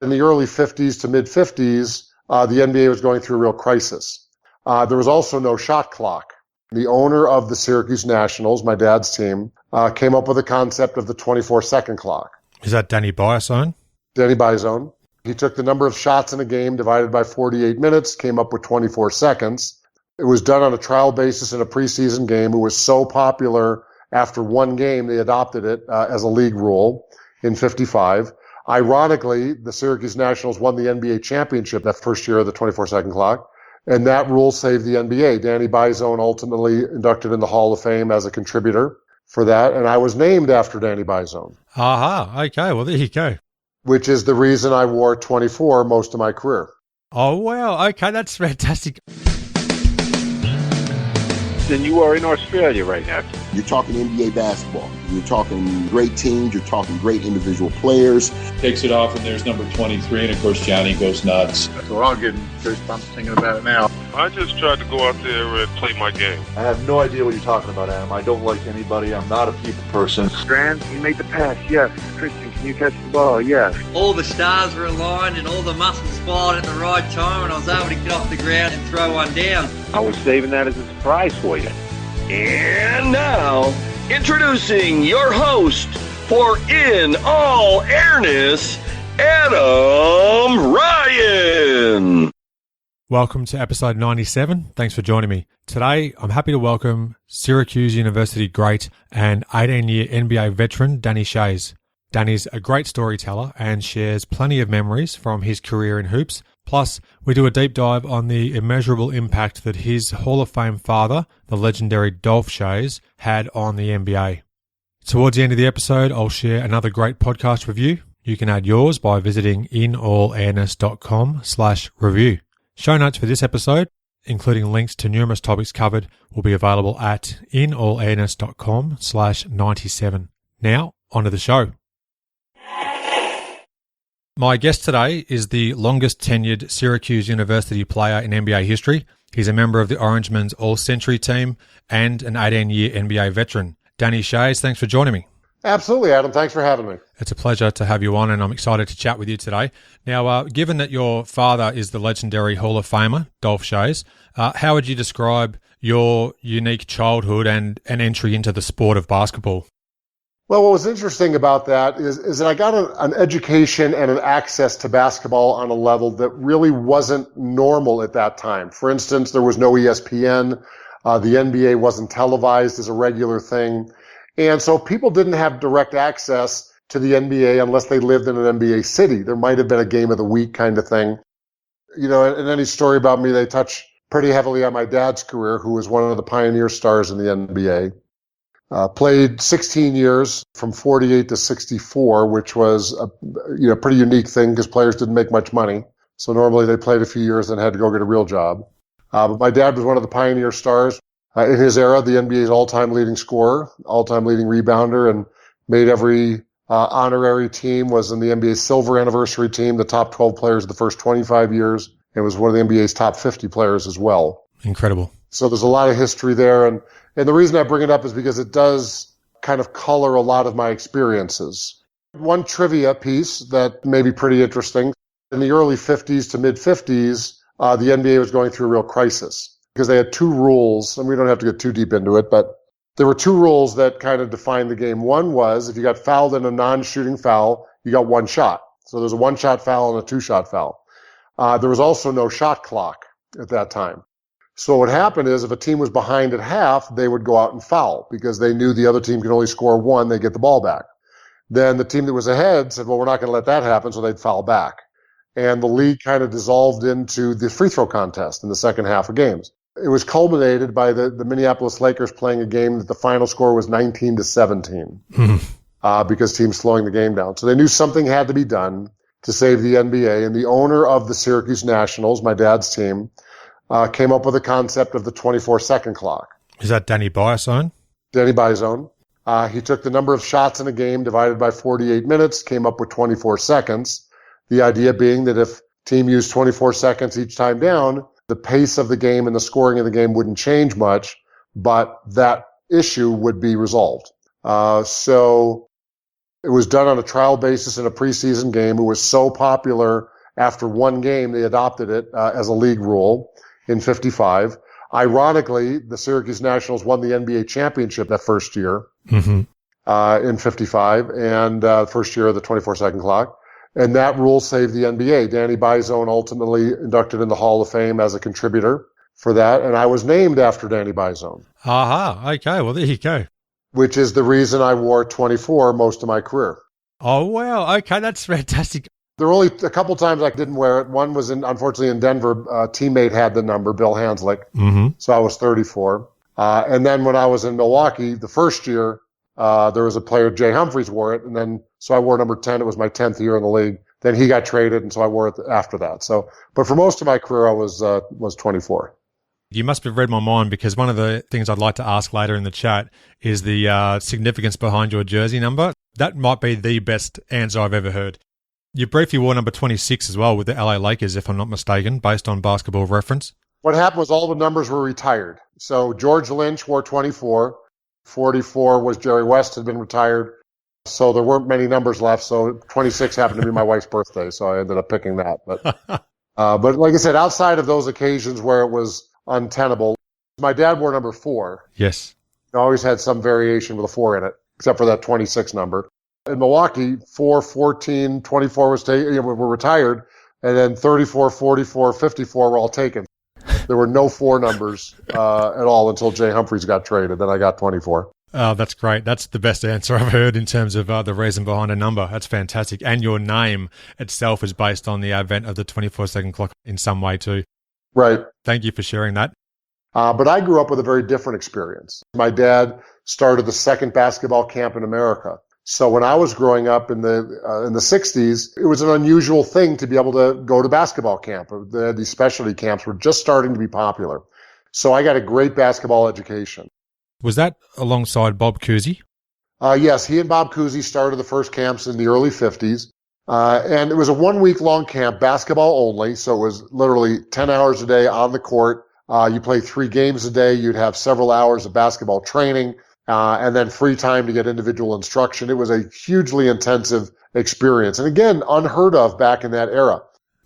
In the early 50s to mid-50s, the NBA was going through a real crisis. There was also no shot clock. The owner of the Syracuse Nationals, my dad's team, came up with the concept of the 24-second clock. Is that Danny Biasone? Danny Biasone. He took the number of shots in a game divided by 48 minutes, came up with 24 seconds. It was done on a trial basis in a preseason game. It was so popular after one game, they adopted it as a league rule in 55. Ironically, the Syracuse Nationals won the NBA championship that first year of the 24-second clock, and that rule saved the NBA. Danny Biasone ultimately inducted in the Hall of Fame as a contributor for that, and I was named after Danny Biasone. Aha, okay, well, there you go. Which is the reason I wore 24 most of my career. Oh, wow, okay, that's fantastic. And you are in Australia right now. You're talking NBA basketball. You're talking great teams. You're talking great individual players. Takes it off, and there's number 23, and of course Johnny goes nuts. So we're all getting goosebumps thinking about it now. I just tried to go out there and play my game. I have no idea what you're talking about, Adam. I don't like anybody. I'm not a people person. Strand, you made the pass, yes. Christian, can you catch the ball? Yes. All the stars were aligned and all the muscles fired at the right time, and I was able to get off the ground and throw one down. I was saving that as a surprise for you. And now, introducing your host for In All Airness, Adam Ryan. Welcome to episode 97. Thanks for joining me. Today, I'm happy to welcome Syracuse University great and 18-year NBA veteran Dolph Schayes. Danny's a great storyteller and shares plenty of memories from his career in hoops. Plus, we do a deep dive on the immeasurable impact that his Hall of Fame father, the legendary Dolph Schayes, had on the NBA. Towards the end of the episode, I'll share another great podcast review. You can add yours by visiting inallairness.com/review. Show notes for this episode, including links to numerous topics covered, will be available at inallairness.com/97. Now, onto the show. My guest today is the longest-tenured Syracuse University player in NBA history. He's a member of the Orangemen's All-Century team and an 18-year NBA veteran. Dolph Schayes, thanks for joining me. Absolutely, Adam. Thanks for having me. It's a pleasure to have you on, and I'm excited to chat with you today. Now, given that your father is the legendary Hall of Famer, Dolph Schayes, how would you describe your unique childhood and an entry into the sport of basketball? Well, what was interesting about that is that I got an education and an access to basketball on a level that really wasn't normal at that time. For instance, there was no ESPN. The NBA wasn't televised as a regular thing. And so people didn't have direct access to the NBA unless they lived in an NBA city. There might have been a game of the week kind of thing. You know, in any story about me, they touch pretty heavily on my dad's career, who was one of the pioneer stars in the NBA. Played 16 years from 48 to 64, which was a pretty unique thing because players didn't make much money. So normally they played a few years and had to go get a real job. But my dad was one of the pioneer stars. In his era, the NBA's all-time leading scorer, all-time leading rebounder, and made every honorary team, was in the NBA's silver anniversary team, the top 12 players of the first 25 years, and was one of the NBA's top 50 players as well. Incredible. So there's a lot of history there. And the reason I bring it up is because it does kind of color a lot of my experiences. One trivia piece that may be pretty interesting. In the early 50s to mid-50s, the NBA was going through a real crisis because they had two rules, and we don't have to get too deep into it, but there were two rules that kind of defined the game. One was if you got fouled in a non-shooting foul, you got one shot. So there's a one-shot foul and a two-shot foul. There was also no shot clock at that time. So what happened is if a team was behind at half, they would go out and foul because they knew the other team could only score one, they get the ball back. Then the team that was ahead said, well, we're not going to let that happen, so they'd foul back. And the league kind of dissolved into the free throw contest in the second half of games. It was culminated by the Minneapolis Lakers playing a game that the final score was 19-17 because teams slowing the game down. So they knew something had to be done to save the NBA. And the owner of the Syracuse Nationals, my dad's team, came up with the concept of the 24-second clock. Is that Danny Biasone? Danny Biasone. He took the number of shots in a game divided by 48 minutes, came up with 24 seconds. The idea being that if team used 24 seconds each time down, the pace of the game and the scoring of the game wouldn't change much, but that issue would be resolved. So It was done on a trial basis in a preseason game. It was so popular after one game, they adopted it as a league rule in 55. Ironically, the Syracuse Nationals won the NBA championship that first year in 55, and first year of the 24-second clock. And that rule saved the NBA. Danny Bizone ultimately inducted in the Hall of Fame as a contributor for that, and I was named after Danny Bizone. Aha, okay, well, there you go. Which is the reason I wore 24 most of my career. Oh, wow, okay, that's fantastic. There were only a couple times I didn't wear it. One was, unfortunately, in Denver. A teammate had the number, Bill Hanslick, so I was 34. And then when I was in Milwaukee, the first year, there was a player, Jay Humphreys, wore it, and then so I wore number 10. It was my 10th year in the league. Then he got traded, and so I wore it after that. So, but for most of my career, I was 24. You must have read my mind, because one of the things I'd like to ask later in the chat is the significance behind your jersey number. That might be the best answer I've ever heard. You briefly wore number 26 as well with the LA Lakers, if I'm not mistaken, based on Basketball Reference. What happened was all the numbers were retired. So George Lynch wore 24. 44 was Jerry West, had been retired. So there weren't many numbers left. So 26 happened to be my wife's birthday, so I ended up picking that. But like I said, outside of those occasions where it was untenable, my dad wore number 4. Yes. He always had some variation with a 4 in it, except for that 26 number. In Milwaukee, 4, 14, 24 were retired, and then 34, 44, 54 were all taken. There were no 4 numbers at all until Jay Humphreys got traded. Then I got 24. Oh, that's great. That's the best answer I've heard in terms of the reason behind a number. That's fantastic. And your name itself is based on the advent of the 24-second clock in some way too. Right. Thank you for sharing that. But I grew up with a very different experience. My dad started the second basketball camp in America. So when I was growing up in the 60s, it was an unusual thing to be able to go to basketball camp. These specialty camps were just starting to be popular. So I got a great basketball education. Was that alongside Bob Cousy? Yes, he and Bob Cousy started the first camps in the early 50s. And it was a 1-week-long camp, basketball only. So it was literally 10 hours a day on the court. You play 3 games a day. You'd have several hours of basketball training. And then free time to get individual instruction. It was a hugely intensive experience. And again, unheard of back in that era.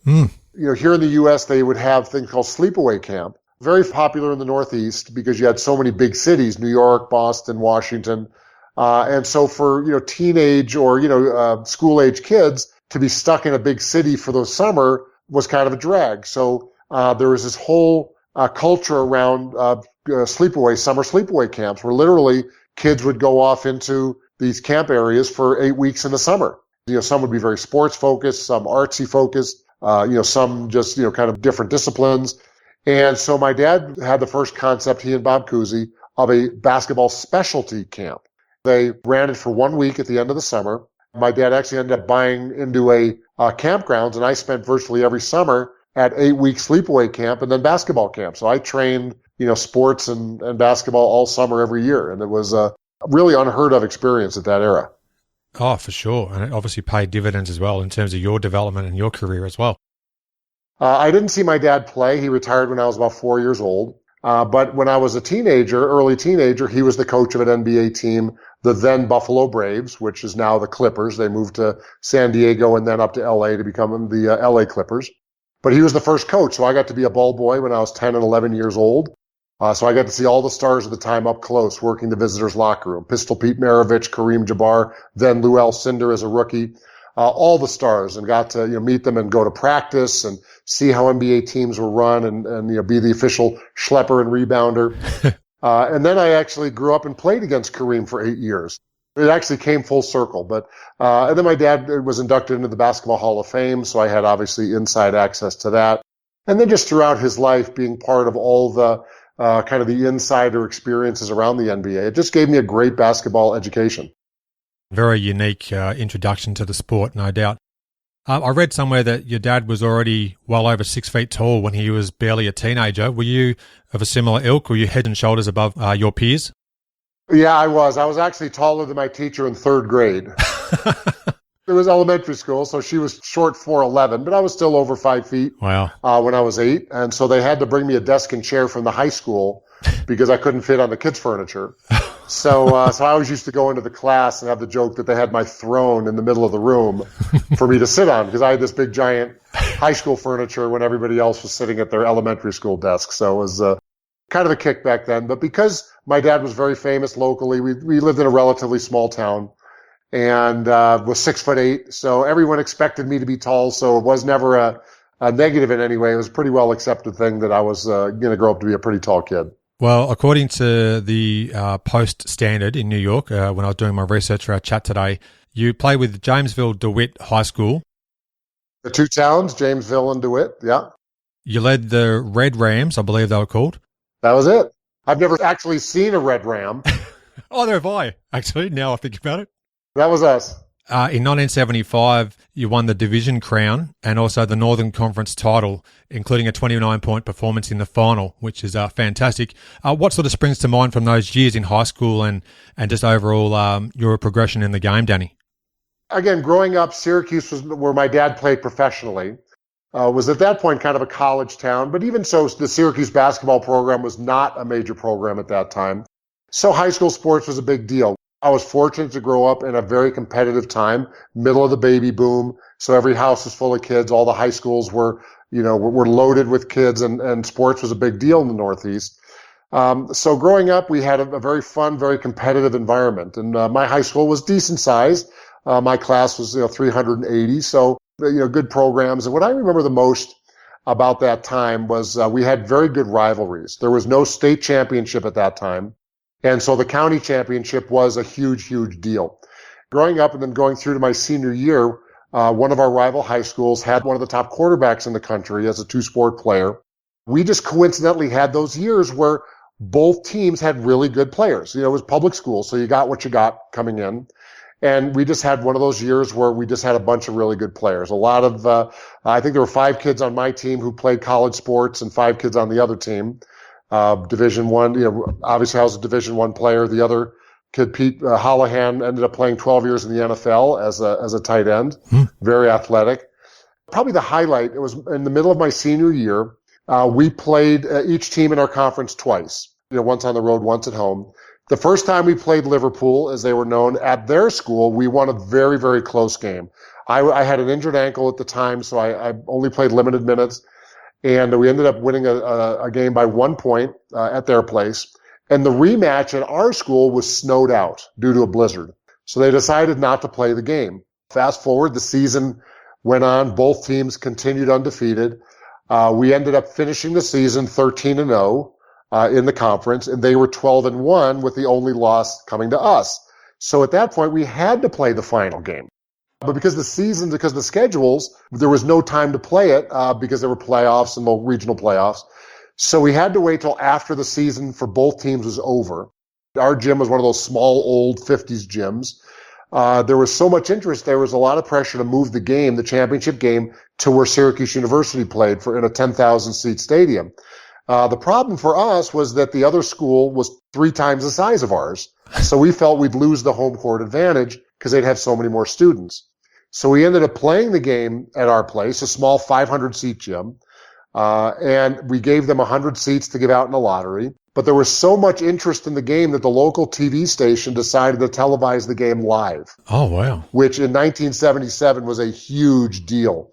You know, here in the U.S., they would have things called sleepaway camp. Very popular in the Northeast because you had so many big cities, New York, Boston, Washington. And so for, teenage or, school-age kids to be stuck in a big city for the summer was kind of a drag. So there was this whole culture around summer sleepaway camps, where literally kids would go off into these camp areas for 8 weeks in the summer. Some would be very sports focused, some artsy focused, some just, kind of different disciplines. And so my dad had the first concept, he and Bob Cousy, of a basketball specialty camp. They ran it for 1 week at the end of the summer. My dad actually ended up buying into a campgrounds, and I spent virtually every summer at 8-week sleepaway camp and then basketball camp. So I trained, sports and basketball all summer every year. And it was a really unheard of experience at that era. Oh, for sure. And it obviously paid dividends as well in terms of your development and your career as well. I didn't see my dad play. He retired when I was about 4 years old. But when I was a early teenager, he was the coach of an NBA team, the then Buffalo Braves, which is now the Clippers. They moved to San Diego and then up to LA to become the LA Clippers. But he was the first coach, so I got to be a ball boy when I was 10 and 11 years old. So I got to see all the stars of the time up close, working the visitors' locker room. Pistol Pete Maravich, Kareem Jabbar, then Lou Alcindor as a rookie. All the stars, and got to meet them and go to practice and see how NBA teams were run and be the official schlepper and rebounder. And then I actually grew up and played against Kareem for 8 years. It actually came full circle. But and then my dad was inducted into the Basketball Hall of Fame, so I had obviously inside access to that. And then just throughout his life, being part of all the kind of the insider experiences around the NBA, it just gave me a great basketball education. Very unique introduction to the sport, no doubt. I read somewhere that your dad was already well over 6 feet tall when he was barely a teenager. Were you of a similar ilk? Were you head and shoulders above your peers? Yeah, I was. I was actually taller than my teacher in 3rd grade. It was elementary school, so she was short 4'11", but I was still over 5 feet. Wow. When I was 8. And so they had to bring me a desk and chair from the high school because I couldn't fit on the kids' furniture. So, so I always used to go into the class and have the joke that they had my throne in the middle of the room for me to sit on, because I had this big giant high school furniture when everybody else was sitting at their elementary school desk. So it was kind of a kick back then. But because my dad was very famous locally, we lived in a relatively small town, and was 6'8", so everyone expected me to be tall. So it was never a negative in any way. It was a pretty well accepted thing that I was going to grow up to be a pretty tall kid. Well, according to the Post Standard in New York, when I was doing my research for our chat today, you play with Jamesville-DeWitt High School. The two towns, Jamesville and DeWitt, yeah. You led the Red Rams, I believe they were called. That was it. I've never actually seen a Red Ram. Oh, there have I, actually, now I think about it. That was us. In 1975, you won the division crown and also the Northern Conference title, including a 29-point performance in the final, which is fantastic. What sort of springs to mind from those years in high school and just overall your progression in the game, Danny? Again, growing up, Syracuse was where my dad played professionally. Was at that point kind of a college town, but even so, the Syracuse basketball program was not a major program at that time. So high school sports was a big deal. I was fortunate to grow up in a very competitive time, middle of the baby boom. So every house was full of kids. All the high schools were loaded with kids, and sports was a big deal in the Northeast. So growing up, we had a very fun, very competitive environment. And my high school was decent sized. My class was 380, so good programs. And what I remember the most about that time was we had very good rivalries. There was no state championship at that time. And so the county championship was a huge, huge deal. Growing up and then going through to my senior year, one of our rival high schools had one of the top quarterbacks in the country as a two-sport player. We just coincidentally had those years where both teams had really good players. It was public school, so you got what you got coming in. And we just had one of those years where we just had a bunch of really good players. A lot of, I think there were 5 kids on my team who played college sports and 5 kids on the other team. Division One, obviously I was a Division One player. The other kid, Pete Holohan, ended up playing 12 years in the NFL as a tight end. Very athletic. Probably the highlight, it was in the middle of my senior year. We played each team in our conference twice. Once on the road, once at home. The first time we played Liverpool, as they were known, at their school, we won a very, very close game. I had an injured ankle at the time, so I only played limited minutes. And we ended up winning a game by 1 point at their place. And the rematch at our school was snowed out due to a blizzard. So they decided not to play the game. Fast forward, the season went on. Both teams continued undefeated. We ended up finishing the season 13-0 in the conference, and they were 12-1 with the only loss coming to us. So at that point, we had to play the final game. But because the schedules, there was no time to play it because there were playoffs and the regional playoffs. So we had to wait till after the season for both teams was over. Our gym was one of those small, old 50s gyms. There was so much interest, there was a lot of pressure to move the game, the championship game, to where Syracuse University played in a 10,000-seat stadium. The problem for us was that the other school was 3 times the size of ours. So we felt we'd lose the home court advantage because they'd have so many more students. So we ended up playing the game at our place, a small 500-seat gym, and we gave them 100 seats to give out in the lottery. But there was so much interest in the game that the local TV station decided to televise the game live. Oh, wow. Which in 1977 was a huge deal.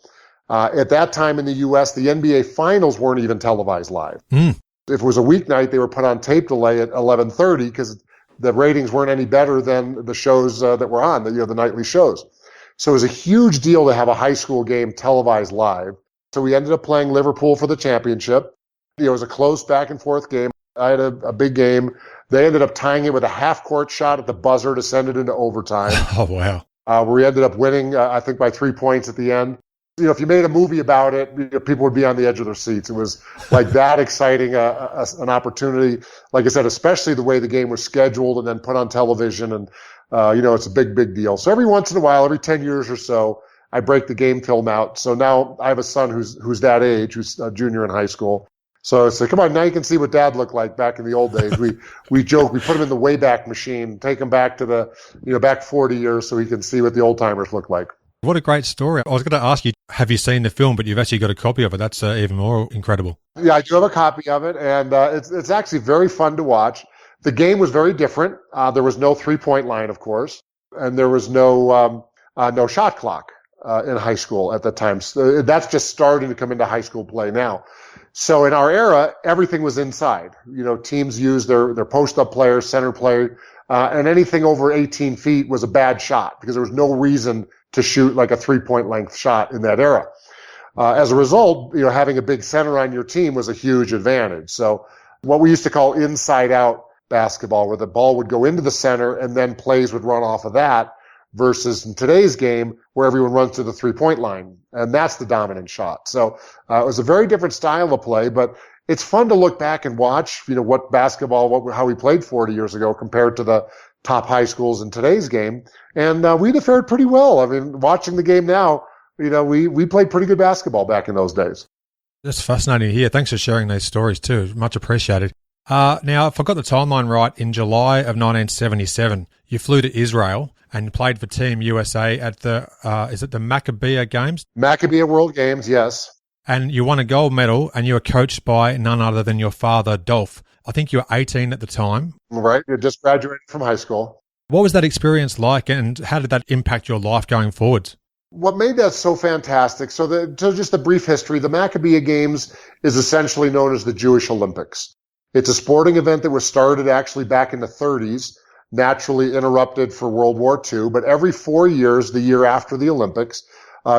At that time in the U.S., the NBA Finals weren't even televised live. If it was a weeknight, they were put on tape delay at 11:30 because the ratings weren't any better than the shows that were on, the nightly shows. So it was a huge deal to have a high school game televised live. So we ended up playing Liverpool for the championship. It was a close back and forth game. I had a big game. They ended up tying it with a half-court shot at the buzzer to send it into overtime. Oh, wow. Where we ended up winning, I think, by 3 points at the end. If you made a movie about it, people would be on the edge of their seats. It was like that exciting an opportunity. Like I said, especially the way the game was scheduled and then put on television. And, it's a big, big deal. So every once in a while, every 10 years or so, I break the game film out. So now I have a son who's that age, who's a junior in high school. So I say, come on, now you can see what Dad looked like back in the old days. We joke, we put him in the Wayback Machine, take him back to back 40 years so he can see what the old timers look like. What a great story. I was going to ask you, have you seen the film, but you've actually got a copy of it. That's even more incredible. Yeah, I do have a copy of it, and it's actually very fun to watch. The game was very different. There was no three-point line, of course, and there was no shot clock in high school at the time. So that's just starting to come into high school play now. So in our era, everything was inside. Teams used their post-up players, center player, and anything over 18 feet was a bad shot because there was no reason to shoot like a three-point length shot in that era. As a result, having a big center on your team was a huge advantage. So what we used to call inside-out basketball, where the ball would go into the center and then plays would run off of that, versus in today's game where everyone runs to the three-point line, and that's the dominant shot. So it was a very different style of play, but it's fun to look back and watch, what basketball, how we played 40 years ago compared to the top high schools in today's game. And we'd have fared pretty well. I mean, watching the game now, we played pretty good basketball back in those days. That's fascinating to hear. Thanks for sharing those stories too. Much appreciated. Now, if I got the timeline right, in July of 1977, you flew to Israel and played for Team USA at the Maccabiah Games? Maccabiah World Games, yes. And you won a gold medal, and you were coached by none other than your father, Dolph. I think you were 18 at the time. Right. You just graduated from high school. What was that experience like, and how did that impact your life going forward? What made that so fantastic, so just the brief history, the Maccabiah Games is essentially known as the Jewish Olympics. It's a sporting event that was started actually back in the 30s, naturally interrupted for World War II, but every 4 years, the year after the Olympics,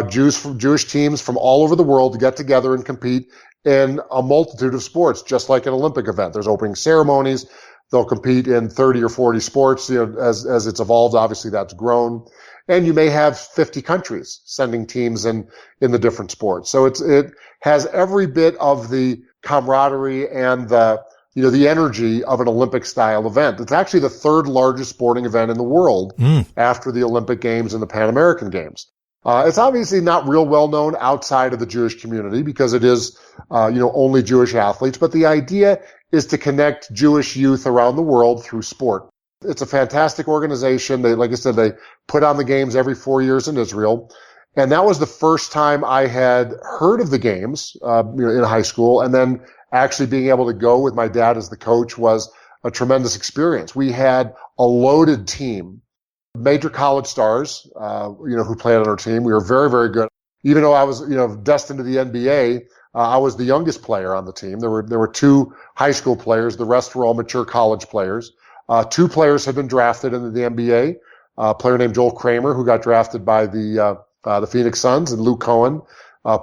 Jewish teams from all over the world get together and compete in a multitude of sports, just like an Olympic event. There's opening ceremonies. They'll compete in 30 or 40 sports. As it's evolved, obviously that's grown. And you may have 50 countries sending teams in the different sports. So it has every bit of the camaraderie and the energy of an Olympic style event. It's actually the third largest sporting event in the world after the Olympic Games and the Pan American Games. It's obviously not real well known outside of the Jewish community because it is, only Jewish athletes. But the idea is to connect Jewish youth around the world through sport. It's a fantastic organization. Like I said, they put on the games every 4 years in Israel. And that was the first time I had heard of the games, in high school. And then actually being able to go with my dad as the coach was a tremendous experience. We had a loaded team, major college stars, who played on our team. We were very, very good. Even though I was, destined to the NBA, I was the youngest player on the team. There were two high school players. The rest were all mature college players. Two players had been drafted into the NBA. A player named Joel Kramer, who got drafted by the Phoenix Suns, and Luke Cohen,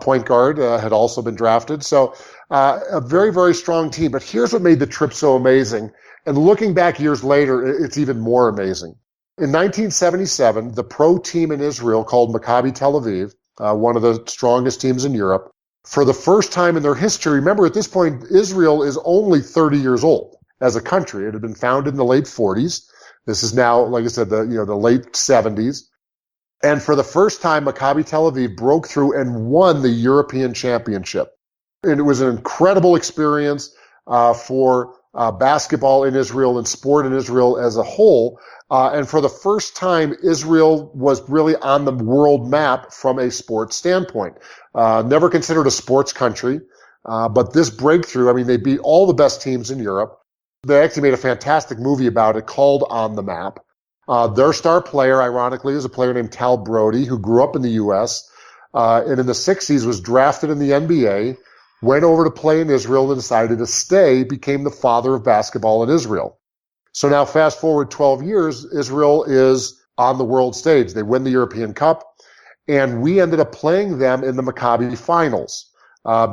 point guard, had also been drafted. So, a very, very strong team. But here's what made the trip so amazing. And looking back years later, it's even more amazing. In 1977, the pro team in Israel called Maccabi Tel Aviv, one of the strongest teams in Europe, for the first time in their history, remember at this point, Israel is only 30 years old as a country. It had been founded in the late 40s. This is now, like I said, the late 70s. And for the first time, Maccabi Tel Aviv broke through and won the European Championship. And it was an incredible experience for basketball in Israel and sport in Israel as a whole. And for the first time, Israel was really on the world map from a sports standpoint. Never considered a sports country, but this breakthrough, they beat all the best teams in Europe. They actually made a fantastic movie about it called On the Map. Their star player, ironically, is a player named Tal Brody, who grew up in the U.S., and in the 60s was drafted in the NBA, went over to play in Israel and decided to stay, became the father of basketball in Israel. So now fast forward 12 years, Israel is on the world stage. They win the European Cup, and we ended up playing them in the Maccabi finals.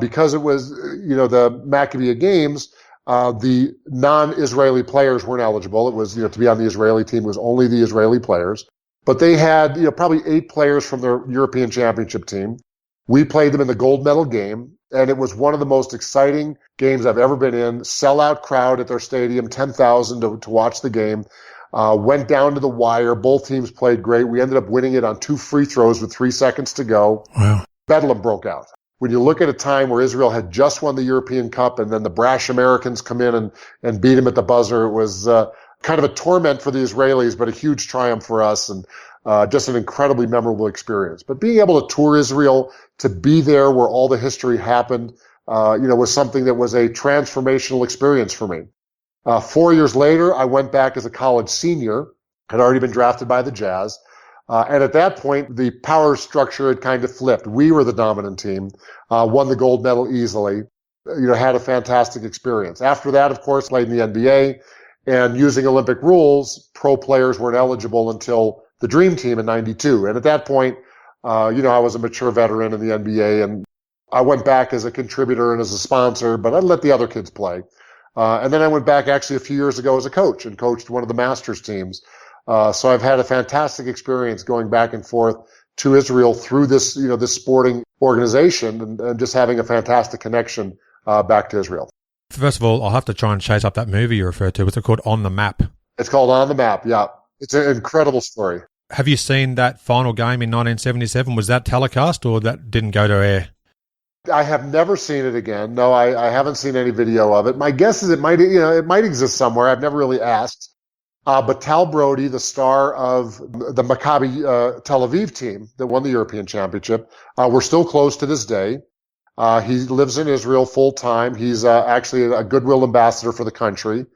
Because it was, the Maccabiah Games, the non-Israeli players weren't eligible. It was, to be on the Israeli team was only the Israeli players. But they had, probably 8 players from their European Championship team. We played them in the gold medal game, and it was one of the most exciting games I've ever been in. Sellout crowd at their stadium, 10,000 to watch the game. Went down to the wire. Both teams played great. We ended up winning it on 2 free throws with 3 seconds to go. Wow. Bedlam broke out. When you look at a time where Israel had just won the European Cup and then the brash Americans come in and beat them at the buzzer, it was kind of a torment for the Israelis, but a huge triumph for us, and just an incredibly memorable experience. But being able to tour Israel, to be there where all the history happened, was something that was a transformational experience for me. 4 years later, I went back as a college senior, had already been drafted by the Jazz. And at that point, the power structure had kind of flipped. We were the dominant team, won the gold medal easily, had a fantastic experience. After that, of course, played in the NBA, and using Olympic rules, pro players weren't eligible until the Dream Team in 92. And at that point, I was a mature veteran in the NBA, and I went back as a contributor and as a sponsor, but I let the other kids play. And then I went back actually a few years ago as a coach and coached one of the Masters teams. So I've had a fantastic experience going back and forth to Israel through this, this sporting organization and just having a fantastic connection back to Israel. First of all, I'll have to try and chase up that movie you referred to. What's it called? On the Map. It's called On the Map, yeah. It's an incredible story. Have you seen that final game in 1977? Was that telecast or that didn't go to air? I have never seen it again. No, I haven't seen any video of it. My guess is it might exist somewhere. I've never really asked. But Tal Brody, the star of the Maccabi Tel Aviv team that won the European Championship, we're still close to this day. He lives in Israel full time. He's actually a goodwill ambassador for the country.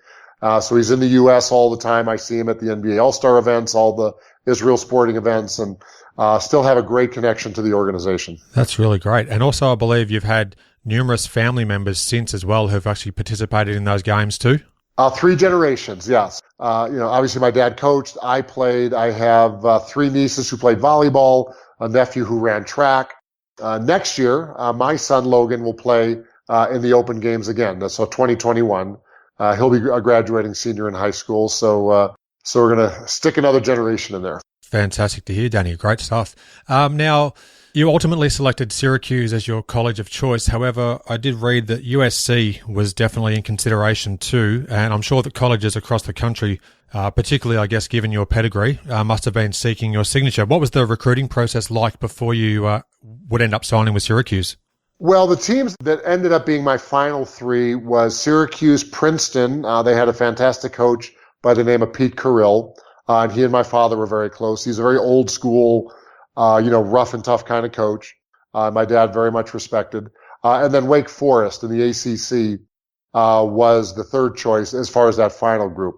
So he's in the U.S. all the time. I see him at the NBA All-Star events, all the Israel sporting events, and still have a great connection to the organization. That's really great. And also, I believe you've had numerous family members since as well who've actually participated in those games too. 3 generations, yes. Obviously my dad coached. I played. I have 3 nieces who played volleyball, a nephew who ran track. Next year, my son Logan will play in the Open Games again. So 2021. He'll be graduating senior in high school. So we're going to stick another generation in there. Fantastic to hear, Danny. Great stuff. Now, you ultimately selected Syracuse as your college of choice. However, I did read that USC was definitely in consideration too, and I'm sure that colleges across the country, particularly, I guess, given your pedigree, must have been seeking your signature. What was the recruiting process like before you would end up signing with Syracuse? Well, the teams that ended up being my final 3 was Syracuse, Princeton. They had a fantastic coach by the name of Pete Carrill, and he and my father were very close. He's a very old school, rough and tough kind of coach. My dad very much respected. And then Wake Forest in the ACC was the third choice as far as that final group.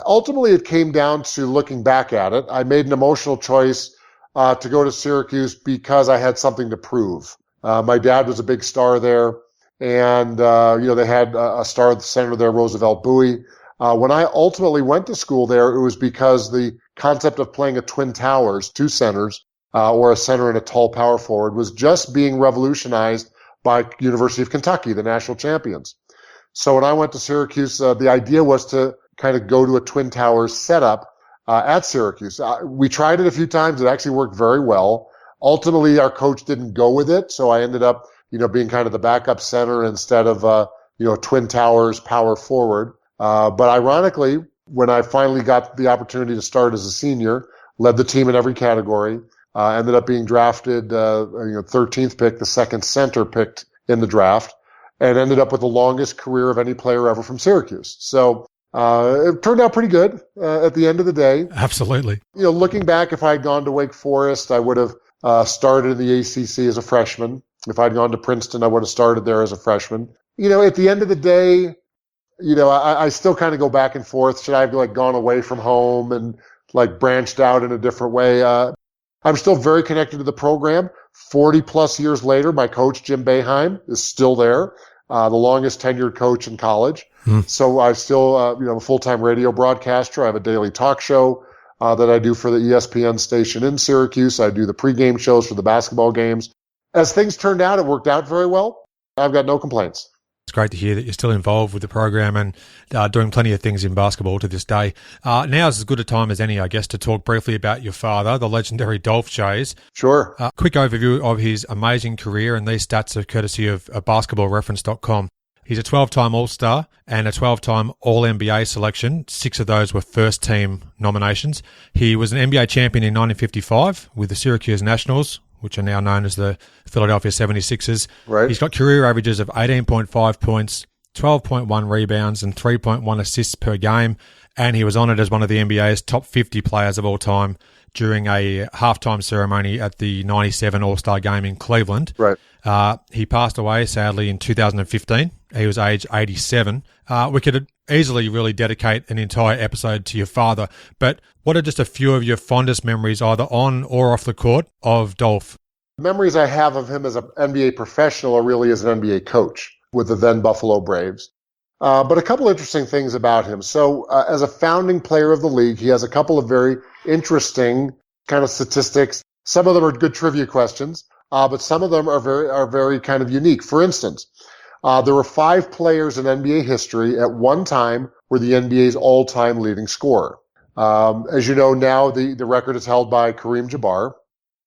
Ultimately, it came down to looking back at it. I made an emotional choice to go to Syracuse because I had something to prove. My dad was a big star there, and they had a star at the center there, Roosevelt Bowie. When I ultimately went to school there, it was because the concept of playing a twin towers, 2 centers, or a center and a tall power forward, was just being revolutionized by University of Kentucky, the national champions. So when I went to Syracuse, the idea was to kind of go to a twin towers setup at Syracuse. We tried it a few times. It actually worked very well. Ultimately, our coach didn't go with it, so I ended up, being kind of the backup center instead of, twin towers power forward. But ironically, when I finally got the opportunity to start as a senior, led the team in every category, ended up being drafted, 13th pick, the second center picked in the draft, and ended up with the longest career of any player ever from Syracuse. So it turned out pretty good at the end of the day. Absolutely. Looking back, if I had gone to Wake Forest, I would have started in the ACC as a freshman. If I'd gone to Princeton, I would have started there as a freshman. At the end of the day, I still kind of go back and forth. Should I have gone away from home and branched out in a different way? I'm still very connected to the program. 40 plus years later, my coach, Jim Boeheim, is still there, the longest tenured coach in college. So I still, a full-time radio broadcaster. I have a daily talk show that I do for the ESPN station in Syracuse. I do the pregame shows for the basketball games. As things turned out, it worked out very well. I've got no complaints. It's great to hear that you're still involved with the program and doing plenty of things in basketball to this day. Now is as good a time as any, I guess, to talk briefly about your father, the legendary Dolph Schayes. Sure. Quick overview of his amazing career, and these stats are courtesy of basketballreference.com. He's a 12-time All-Star and a 12-time All-NBA selection. 6 of those were first-team nominations. He was an NBA champion in 1955 with the Syracuse Nationals, which are now known as the Philadelphia 76ers. Right. He's got career averages of 18.5 points, 12.1 rebounds, and 3.1 assists per game. And he was honoured as one of the NBA's top 50 players of all time during a halftime ceremony at the 97 All-Star Game in Cleveland. Right. He passed away, sadly, in 2015. He was age 87. We could easily really dedicate an entire episode to your father, but what are just a few of your fondest memories, either on or off the court, of Dolph? Memories I have of him as an NBA professional are really as an NBA coach with the then Buffalo Braves. But a couple interesting things about him. So as a founding player of the league, he has a couple of very interesting kind of statistics. Some of them are good trivia questions, but some of them are very kind of unique. For instance, there were 5 players in NBA history at one time were the NBA's all-time leading scorer. As you know now, the record is held by Kareem Jabbar.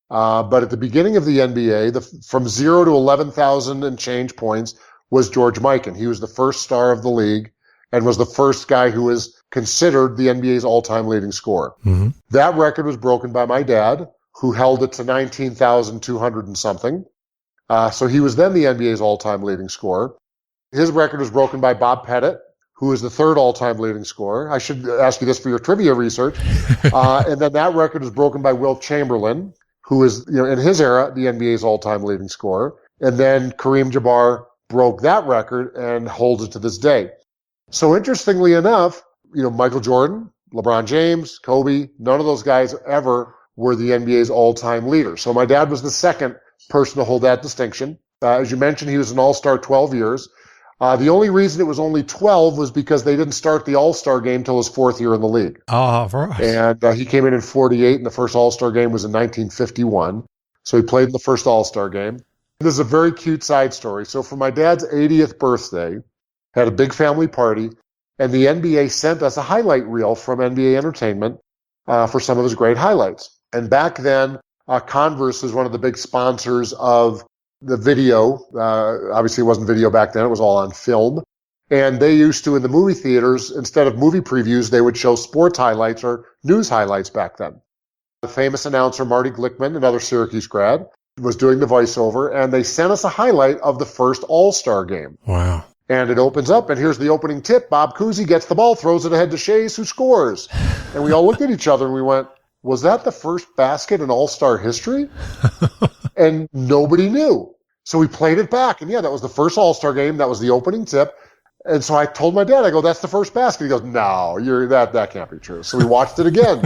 But at the beginning of the NBA, from 0 to 11,000 and change points was George Mikan. He was the first star of the league and was the first guy who was considered the NBA's all-time leading scorer. Mm-hmm. That record was broken by my dad, who held it to 19,200 and something. So he was then the NBA's all-time leading scorer. His record was broken by Bob Pettit, who is the third all-time leading scorer. I should ask you this for your trivia research. And then that record was broken by Wilt Chamberlain, who is, in his era, the NBA's all-time leading scorer. And then Kareem Jabbar broke that record and holds it to this day. So interestingly enough, Michael Jordan, LeBron James, Kobe, none of those guys ever were the NBA's all-time leader. So my dad was the second person to hold that distinction. As you mentioned, he was an all-star 12 years. The only reason it was only 12 was because they didn't start the all-star game till his 4th year in the league. Oh, right. And he came in 48, and the first all-star game was in 1951. So he played in the first all-star game. This is a very cute side story. So for my dad's 80th birthday, had a big family party, and the NBA sent us a highlight reel from NBA Entertainment for some of his great highlights. And back then, Converse was one of the big sponsors of the video. Obviously, it wasn't video back then. It was all on film. And they used to, in the movie theaters, instead of movie previews, they would show sports highlights or news highlights back then. The famous announcer, Marty Glickman, another Syracuse grad, was doing the voiceover, and they sent us a highlight of the first All-Star game. Wow. And it opens up, and here's the opening tip. Bob Cousy gets the ball, throws it ahead to Schayes, who scores. And we all looked at each other, and we went, was that the first basket in All-Star history? And nobody knew. So we played it back, and that was the first All-Star game. That was the opening tip. And so I told my dad, I go, that's the first basket. He goes, no, that can't be true. So we watched it again.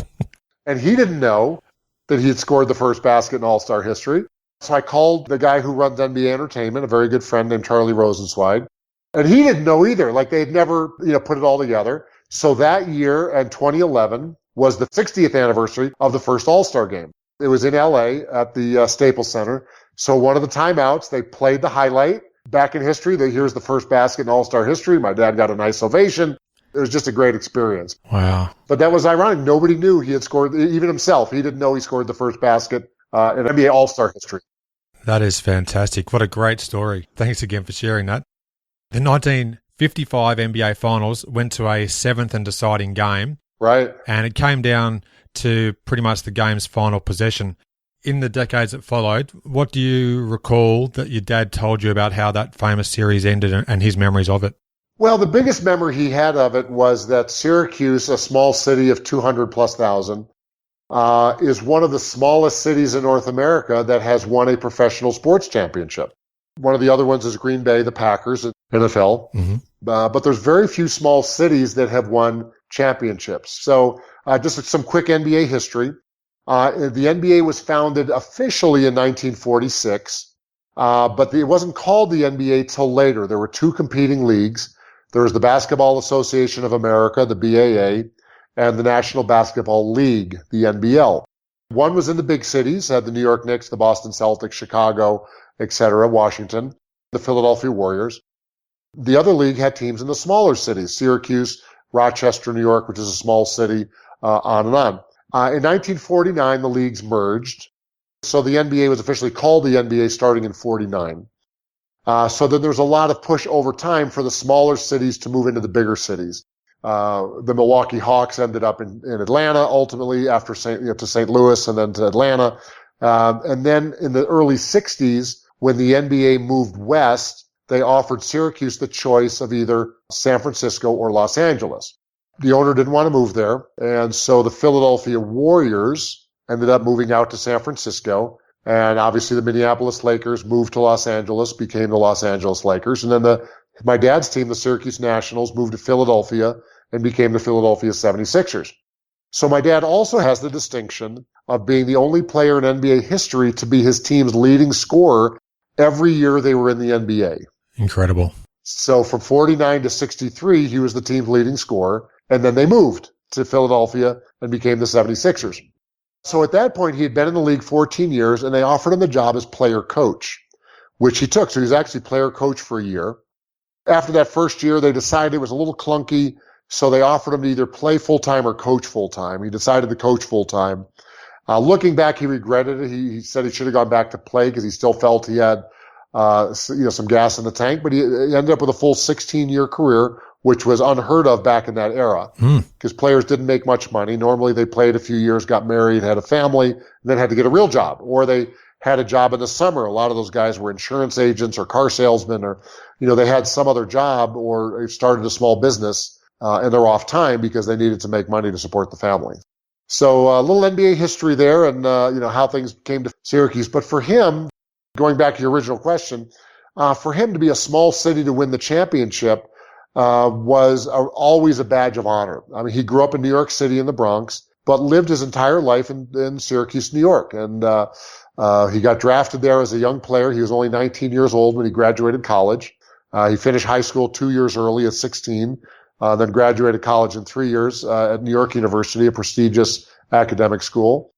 And he didn't know that he had scored the first basket in All-Star history. So I called the guy who runs NBA Entertainment, a very good friend named Charlie Rosenzweig. And he didn't know either. Like, they had never, put it all together. So that year, in 2011, was the 60th anniversary of the first All-Star game. It was in LA at the Staples Center. So one of the timeouts, they played the highlight back in history. Here's the first basket in All-Star history. My dad got a nice ovation. It was just a great experience. Wow. But that was ironic. Nobody knew he had scored, even himself. He didn't know he scored the first basket in NBA All-Star history. That is fantastic. What a great story. Thanks again for sharing that. The 1955 NBA Finals went to a 7th and deciding game. Right. And it came down to pretty much the game's final possession. In the decades that followed, what do you recall that your dad told you about how that famous series ended and his memories of it? Well, the biggest memory he had of it was that Syracuse, a small city of 200,000+, is one of the smallest cities in North America that has won a professional sports championship. One of the other ones is Green Bay, the Packers, NFL. Mm-hmm. But there's very few small cities that have won championships. So just some quick NBA history. The NBA was founded officially in 1946, but it wasn't called the NBA till later. There were 2 competing leagues. There was the Basketball Association of America, the BAA, and the National Basketball League, the NBL. One was in the big cities, had the New York Knicks, the Boston Celtics, Chicago, etc., Washington, the Philadelphia Warriors. The other league had teams in the smaller cities, Syracuse, Rochester, New York, which is a small city, on and on. In 1949, the leagues merged. So the NBA was officially called the NBA starting in 49. So then there was a lot of push over time for the smaller cities to move into the bigger cities. The Milwaukee Hawks ended up in Atlanta ultimately after to St. Louis and then to Atlanta. And then in the early 60s, when the NBA moved west, they offered Syracuse the choice of either San Francisco or Los Angeles. The owner didn't want to move there, and so the Philadelphia Warriors ended up moving out to San Francisco. And obviously the Minneapolis Lakers moved to Los Angeles, became the Los Angeles Lakers. And then my dad's team, the Syracuse Nationals, moved to Philadelphia and became the Philadelphia 76ers. So my dad also has the distinction of being the only player in NBA history to be his team's leading scorer every year they were in the NBA. Incredible. So from 49 to 63, he was the team's leading scorer. And then they moved to Philadelphia and became the 76ers. So at that point, he had been in the league 14 years, and they offered him the job as player coach, which he took. So he was actually player coach for a year. After that first year, they decided it was a little clunky, so they offered him to either play full-time or coach full-time. He decided to coach full-time. Looking back, he regretted it. He said he should have gone back to play because he still felt he had some gas in the tank, but he ended up with a full 16-year career, which was unheard of back in that era because players didn't make much money. Normally they played a few years, got married, had a family, and then had to get a real job, or they had a job in the summer. A lot of those guys were insurance agents or car salesmen, or, they had some other job or started a small business, and they're off time because they needed to make money to support the family. So a little NBA history there and, how things came to Syracuse. But for him, going back to your original question, for him to be a small city to win the championship, was always a badge of honor. I mean, he grew up in New York City in the Bronx, but lived his entire life in Syracuse, New York. And he got drafted there as a young player. He was only 19 years old when he graduated college. He finished high school 2 years early at 16, then graduated college in 3 years at New York University, a prestigious academic school,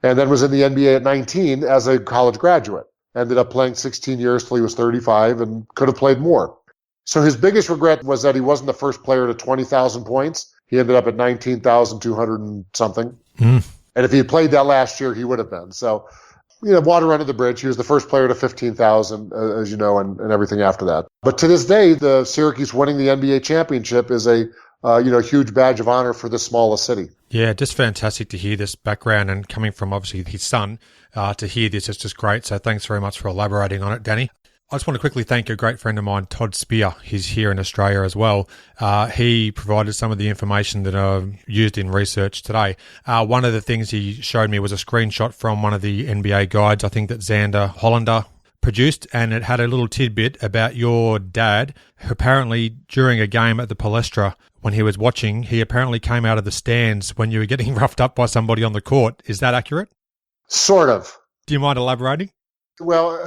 and then was in the NBA at 19 as a college graduate. Ended up playing 16 years till he was 35 and could have played more. So his biggest regret was that he wasn't the first player to 20,000 points. He ended up at 19,200 and something. And if he had played that last year, he would have been. So, water under the bridge. He was the first player to 15,000, as you know, and everything after that. But to this day, the Syracuse winning the NBA championship is a huge badge of honor for this smallest city. Yeah, just fantastic to hear this background, and coming from obviously his son, to hear this is just great. So thanks very much for elaborating on it, Danny. I just want to quickly thank a great friend of mine, Todd Spear. He's here in Australia as well. He provided some of the information that I've used in research today. One of the things he showed me was a screenshot from one of the NBA guides, I think that Xander Hollander produced, and it had a little tidbit about your dad, who apparently during a game at the Palestra, when he was watching, he apparently came out of the stands when you were getting roughed up by somebody on the court. Is that accurate? Sort of. Do you mind elaborating? Well,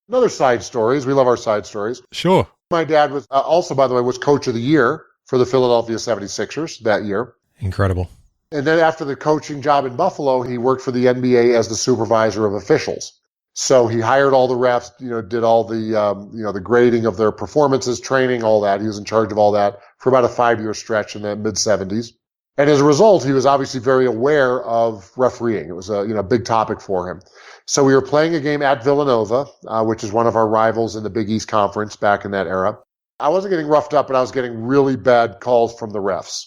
another side stories. We love our side stories. Sure. My dad was also, by the way, was coach of the year for the Philadelphia 76ers that year. Incredible. And then after the coaching job in Buffalo, he worked for the NBA as the supervisor of officials. So he hired all the refs, did all the, the grading of their performances, training, all that. He was in charge of all that for about a 5-year stretch in the mid-70s. And as a result, he was obviously very aware of refereeing. It was a big topic for him. So we were playing a game at Villanova, which is one of our rivals in the Big East Conference back in that era. I wasn't getting roughed up, but I was getting really bad calls from the refs.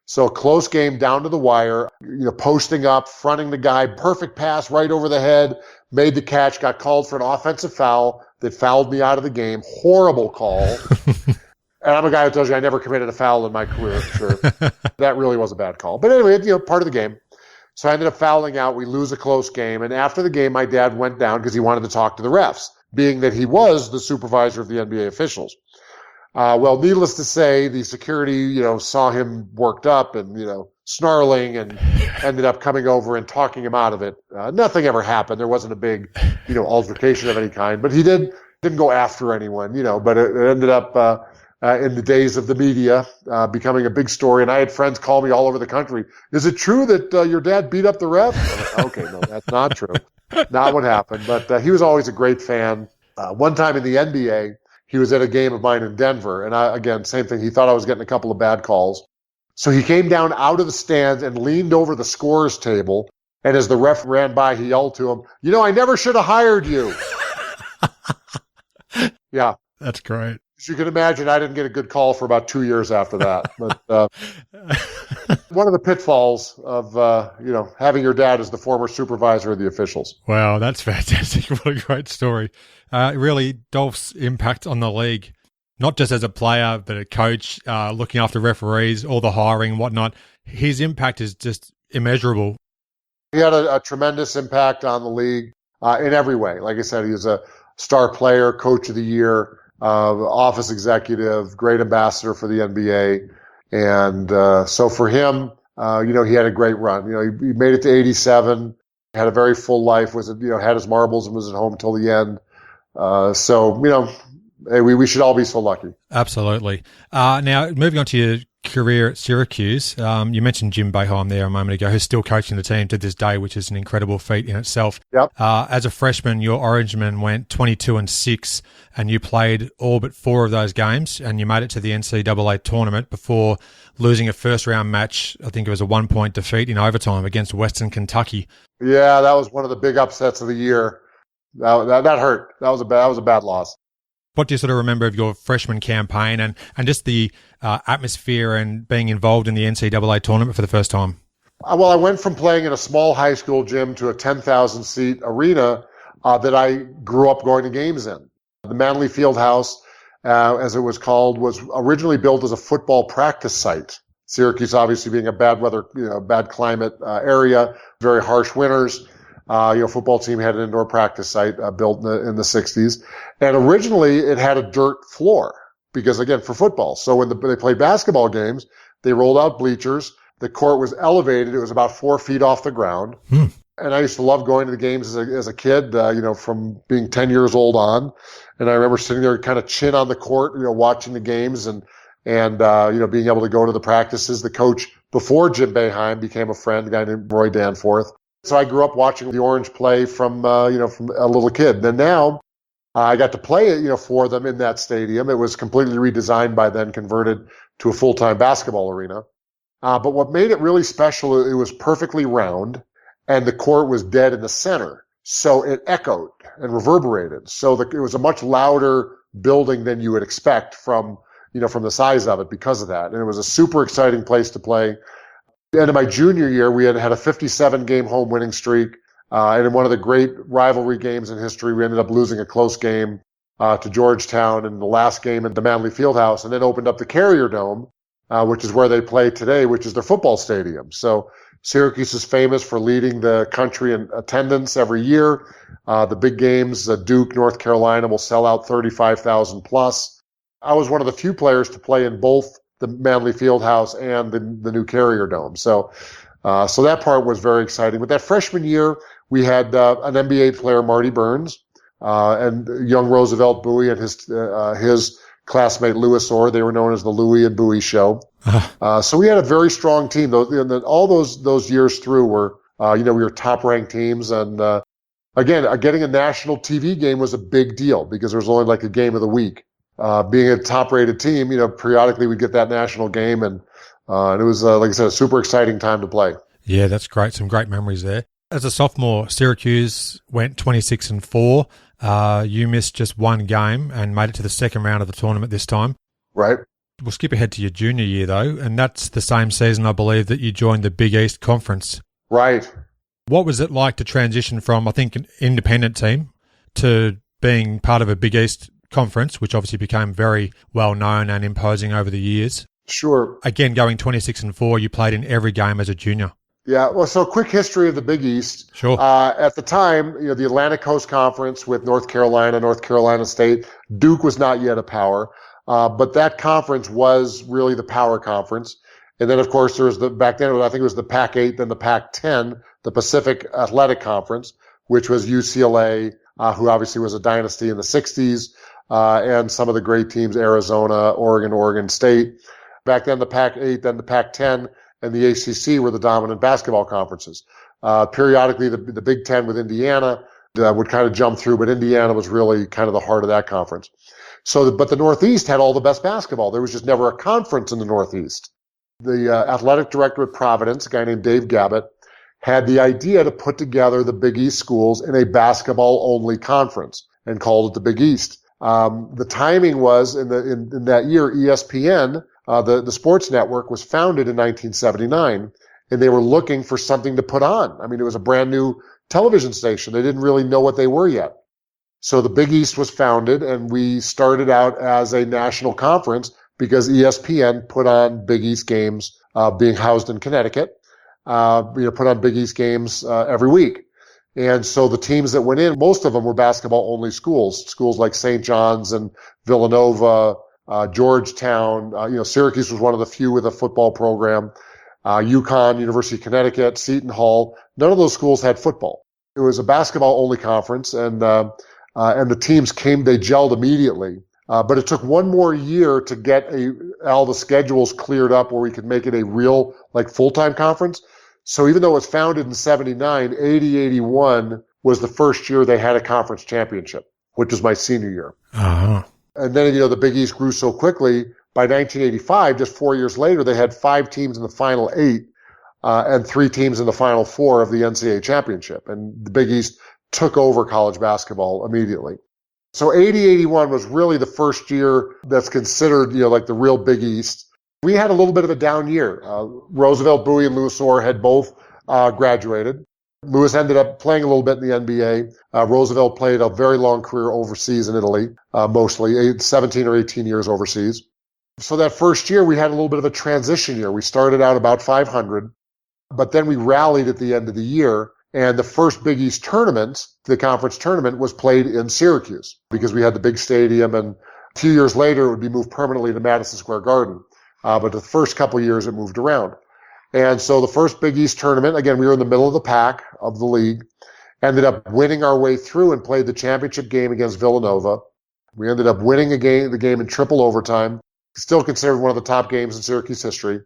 So a close game down to the wire, posting up, fronting the guy, perfect pass right over the head, made the catch, got called for an offensive foul that fouled me out of the game. Horrible call. And I'm a guy who tells you I never committed a foul in my career. Sure. That really was a bad call. But anyway, part of the game. So I ended up fouling out. We lose a close game. And after the game, my dad went down because he wanted to talk to the refs, being that he was the supervisor of the NBA officials. Well, needless to say, the security, saw him worked up and, snarling, and ended up coming over and talking him out of it. Nothing ever happened. There wasn't a big, altercation of any kind, but he didn't go after anyone, but it ended up, in the days of the media, becoming a big story. And I had friends call me all over the country. Is it true that your dad beat up the ref? Like, okay, no, that's not true. Not what happened. But he was always a great fan. One time in the NBA, he was at a game of mine in Denver. And again, same thing. He thought I was getting a couple of bad calls. So he came down out of the stands and leaned over the scorer's table. And as the ref ran by, he yelled to him, I never should have hired you. Yeah. That's great. As you can imagine, I didn't get a good call for about 2 years after that. But one of the pitfalls of, having your dad as the former supervisor of the officials. Wow, that's fantastic. What a great story. Really, Dolph's impact on the league, not just as a player, but a coach, looking after referees, all the hiring and whatnot. His impact is just immeasurable. He had a tremendous impact on the league in every way. Like I said, he was a star player, coach of the year, office executive, great ambassador for the NBA. And so for him, he had a great run. He made it to 87, had a very full life, had his marbles and was at home till the end. Hey, we should all be so lucky. Absolutely. Now, moving on to your career at Syracuse, you mentioned Jim Boeheim there a moment ago, who's still coaching the team to this day, which is an incredible feat in itself. Yep. As a freshman, your Orangemen went 22-6, and you played all but 4 of those games, and you made it to the NCAA tournament before losing a first-round match. I think it was a 1-point defeat in overtime against Western Kentucky. Yeah, that was one of the big upsets of the year. That hurt. That was a bad loss. What do you sort of remember of your freshman campaign and just the atmosphere and being involved in the NCAA tournament for the first time? Well, I went from playing in a small high school gym to a 10,000-seat arena that I grew up going to games in. The Manley Fieldhouse, as it was called, was originally built as a football practice site. Syracuse, obviously being a bad weather, bad climate area, very harsh winters. Football team had an indoor practice site built in the 60s. And originally it had a dirt floor because, again, for football. So when they played basketball games, they rolled out bleachers. The court was elevated. It was about 4 feet off the ground. And I used to love going to the games as a kid, from being 10 years old on. And I remember sitting there kind of chin on the court, watching the games and being able to go to the practices. The coach before Jim Boeheim became a friend, a guy named Roy Danforth. So I grew up watching the Orange play from a little kid. Then now I got to play, for them in that stadium. It was completely redesigned by then, converted to a full-time basketball arena. But what made it really special, it was perfectly round and the court was dead in the center. So it echoed and reverberated. So it was a much louder building than you would expect from the size of it because of that. And it was a super exciting place to play. The end of my junior year, we had a 57-game home winning streak. And in one of the great rivalry games in history, we ended up losing a close game to Georgetown in the last game at the Manley Fieldhouse, and then opened up the Carrier Dome, which is where they play today, which is their football stadium. So Syracuse is famous for leading the country in attendance every year. The big games, Duke, North Carolina, will sell out 35,000 plus. I was one of the few players to play in both the Manley Fieldhouse and the new Carrier Dome. So that part was very exciting. But that freshman year, we had an NBA player, Marty Burns, and young Roosevelt Bowie and his classmate Louis Orr. They were known as the Louis and Bowie Show. So we had a very strong team. All those years through were, we were top-ranked teams. And again, getting a national TV game was a big deal because there was only like a game of the week. Being a top-rated team, periodically we'd get that national game, and it was, like I said, a super exciting time to play. Yeah, that's great. Some great memories there. As a sophomore, Syracuse went 26-4. You missed just one game and made it to the second round of the tournament this time. Right. We'll skip ahead to your junior year, though, and that's the same season, I believe, that you joined the Big East Conference. Right. What was it like to transition from, I think, an independent team to being part of a Big East Conference, which obviously became very well known and imposing over the years? Sure. Again, going 26-4, you played in every game as a junior. Yeah, well, so quick history of the Big East. Sure. At the time, the Atlantic Coast Conference with North Carolina State, Duke was not yet a power, but that conference was really the power conference. And then, of course, there was back then, I think it was the Pac-8, then the Pac-10, the Pacific Athletic Conference, which was UCLA, who obviously was a dynasty in the 60s, and some of the great teams, Arizona, Oregon State. Back then, the Pac-8, then the Pac-10, and the ACC were the dominant basketball conferences. Periodically, the Big Ten with Indiana would kind of jump through, but Indiana was really kind of the heart of that conference. But the Northeast had all the best basketball. There was just never a conference in the Northeast. The athletic director at Providence, a guy named Dave Gabbett, had the idea to put together the Big East schools in a basketball-only conference and called it the Big East. The timing was in that year, ESPN, the sports network, was founded in 1979, and they were looking for something to put on. I mean, it was a brand new television station. They didn't really know what they were yet. So the Big East was founded, and we started out as a national conference because ESPN put on Big East games being housed in Connecticut. put on Big East games every week. And so the teams that went in, most of them were basketball-only schools like St. John's and Villanova, Georgetown. Syracuse was one of the few with a football program. UConn, University of Connecticut, Seton Hall. None of those schools had football. It was a basketball-only conference, and the teams they gelled immediately. But it took one more year to get all the schedules cleared up where we could make it a real, full-time conference. So even though it was founded in 79, 80-81 was the first year they had a conference championship, which was my senior year. Uh-huh. And then, the Big East grew so quickly. By 1985, just 4 years later, they had 5 teams in the final 8 and 3 teams in the final 4 of the NCAA championship. And the Big East took over college basketball immediately. So 80-81 was really the first year that's considered, the real Big East. We had a little bit of a down year. Roosevelt, Bowie, and Louis Orr had both graduated. Louis ended up playing a little bit in the NBA. Roosevelt played a very long career overseas in Italy, mostly 17 or 18 years overseas. So that first year, we had a little bit of a transition year. We started out about 500, but then we rallied at the end of the year. And the first Big East tournament, the conference tournament, was played in Syracuse because we had the big stadium. And a few years later, it would be moved permanently to Madison Square Garden. But the first couple of years, it moved around. And so the first Big East tournament, again, we were in the middle of the pack of the league, ended up winning our way through and played the championship game against Villanova. We ended up winning the game in triple overtime, still considered one of the top games in Syracuse history.